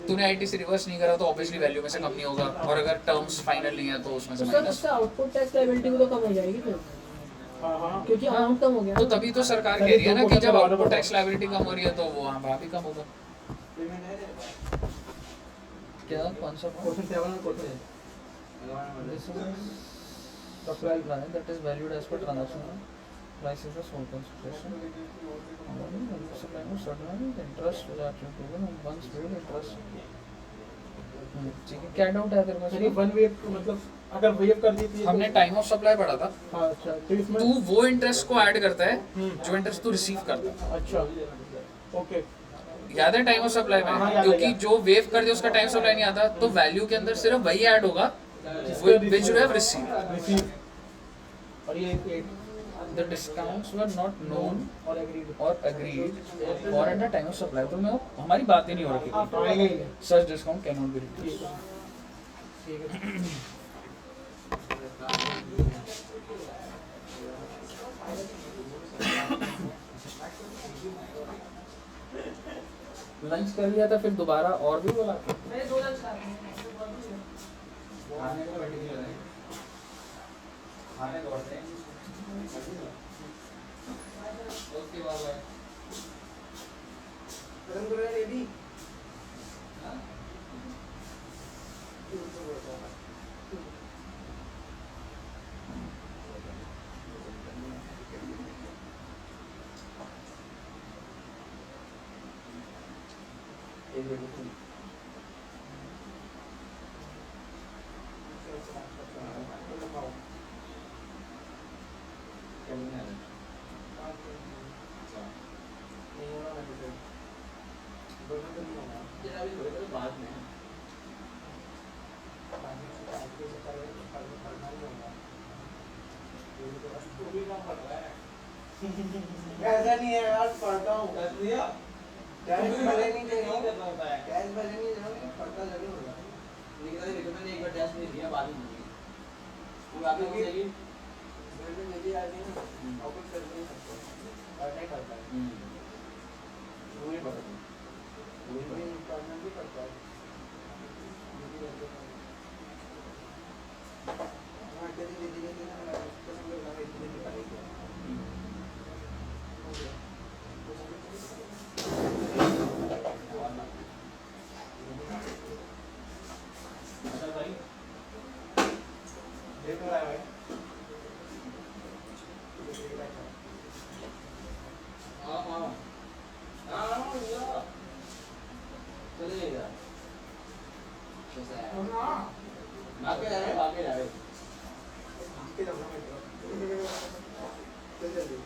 तूने आईटीसी रिवर्स नहीं करा तो ऑब्वियसली वैल्यू में से कम नहीं होगा, और अगर टर्म्स फाइनल नहीं है तो उसमें से तो सर माइनस। उससे आउटपुट टैक्स लायबिलिटी भी तो कम हो जाएगी फिर, हाँ क्योंकि अमाउंट कम हो गया तो ना। तभी तो सरकार कह रही है ना कि जब आउटपुट टैक्स लायबिलिटी कम हो रही है तो वो वहाँ भी कम होगा। क्या कौन सा क्वेश्चन 7 और question supply line that is valued as per transaction price is the sole consideration. Supply में certain interest once paid interest। ठीक है, क्या डाउट है तेरे यानी पास? वन वेव मतलब अगर वेव कर दी थी हमने टाइम ऑफ सप्लाई पढ़ा था, हाँ अच्छा, तो इसमें तू वो इंटरेस्ट को ऐड करता है जो इंटरेस्ट तू रिसीव करता है। अच्छा ओके याद है टाइम ऑफ सप्लाई हाँ, में, याद क्योंकि है। जो वेव कर दे उसका टाइम सप्लाई नहीं आता, तो वैल्यू के अंदर सिर्फ वही ऐड होगा which you have received. Receive, और ये The discounts were not known और agreed or agreed or at the time of supply, तो मैं हमारी बात ही नहीं हो रही। आएगा ही नहीं। Such discount cannot be reduced. ठीक है लंच कर लिया था फिर दोबारा और भी बोला मैंने 2 लाख स्टार्ट किया। खाने दौड़ते हैं। Okay bye bye. ऐसा नहीं है यार, पढ़ता हूँ। कर लिया? कैश भले नहीं दे रहा हूँ। कैश भले नहीं दे रहा हूँ, पढ़ता जरूर होगा। लेकिन अभी रिकमेंड एक बार टेस्ट नहीं दिया, बाद में नहीं वो आगे हो जाएगी। घर में मेरी आ गई ना, और कुछ कर नहीं सकता। पढ़ना ही पड़ता है। वो नहीं पता लेकिन पढ़ना भी पड़ता है। हाँ, तेरी दीदी के दिन मैं उसको समझा था, इतने दिन पढ़ाई किया। अच्छा भाई देख रहा है भाई। हाँ हाँ चलिएगा बाकी रहे के जाऊँ ना मैं तो। चल जल्दी।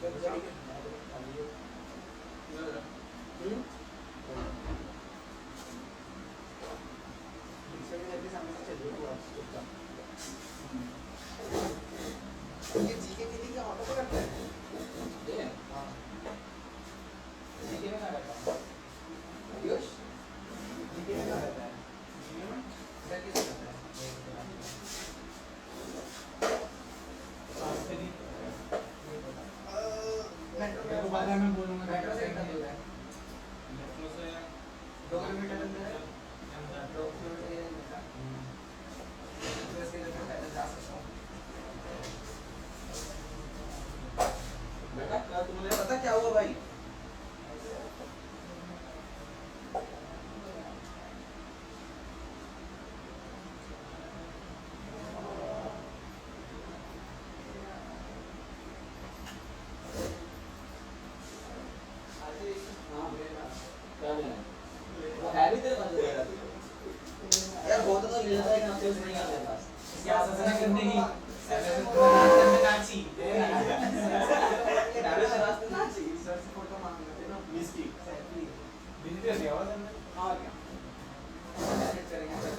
चल जल्दी। डिक्शनरी सामने से चलिए पूरा चुपचाप। ये जीके दीदी का ऑटो पे करता है? हाँ। जीके में क्या करता है? आयुष? जीके में क्या करता है? जीके में? क्या किस करता है? मेट्रो बाद में बोलूंगा। मेट्रो से कितना दूर है? 2 किलोमीटर अंदर है? 2 किलोमीटर ये अंदर है। बस इधर से पैदल जा सकता हूँ। बेटा क्या तुमने पता क्या हुआ भाई? क्या लेना है? वो है भी तेरे पास जो तेरा? यार बहुत तो ले लेता है कि आपसे नहीं कर लेता। क्या ससना करने की? करने नाची। डाले से रास्ते ना चाहिए। सर से फोटो मांग लेते ना। मिस्टी सेल्फी। डिजिटल क्या हुआ तुमने? हाँ क्या? करेंगे सर।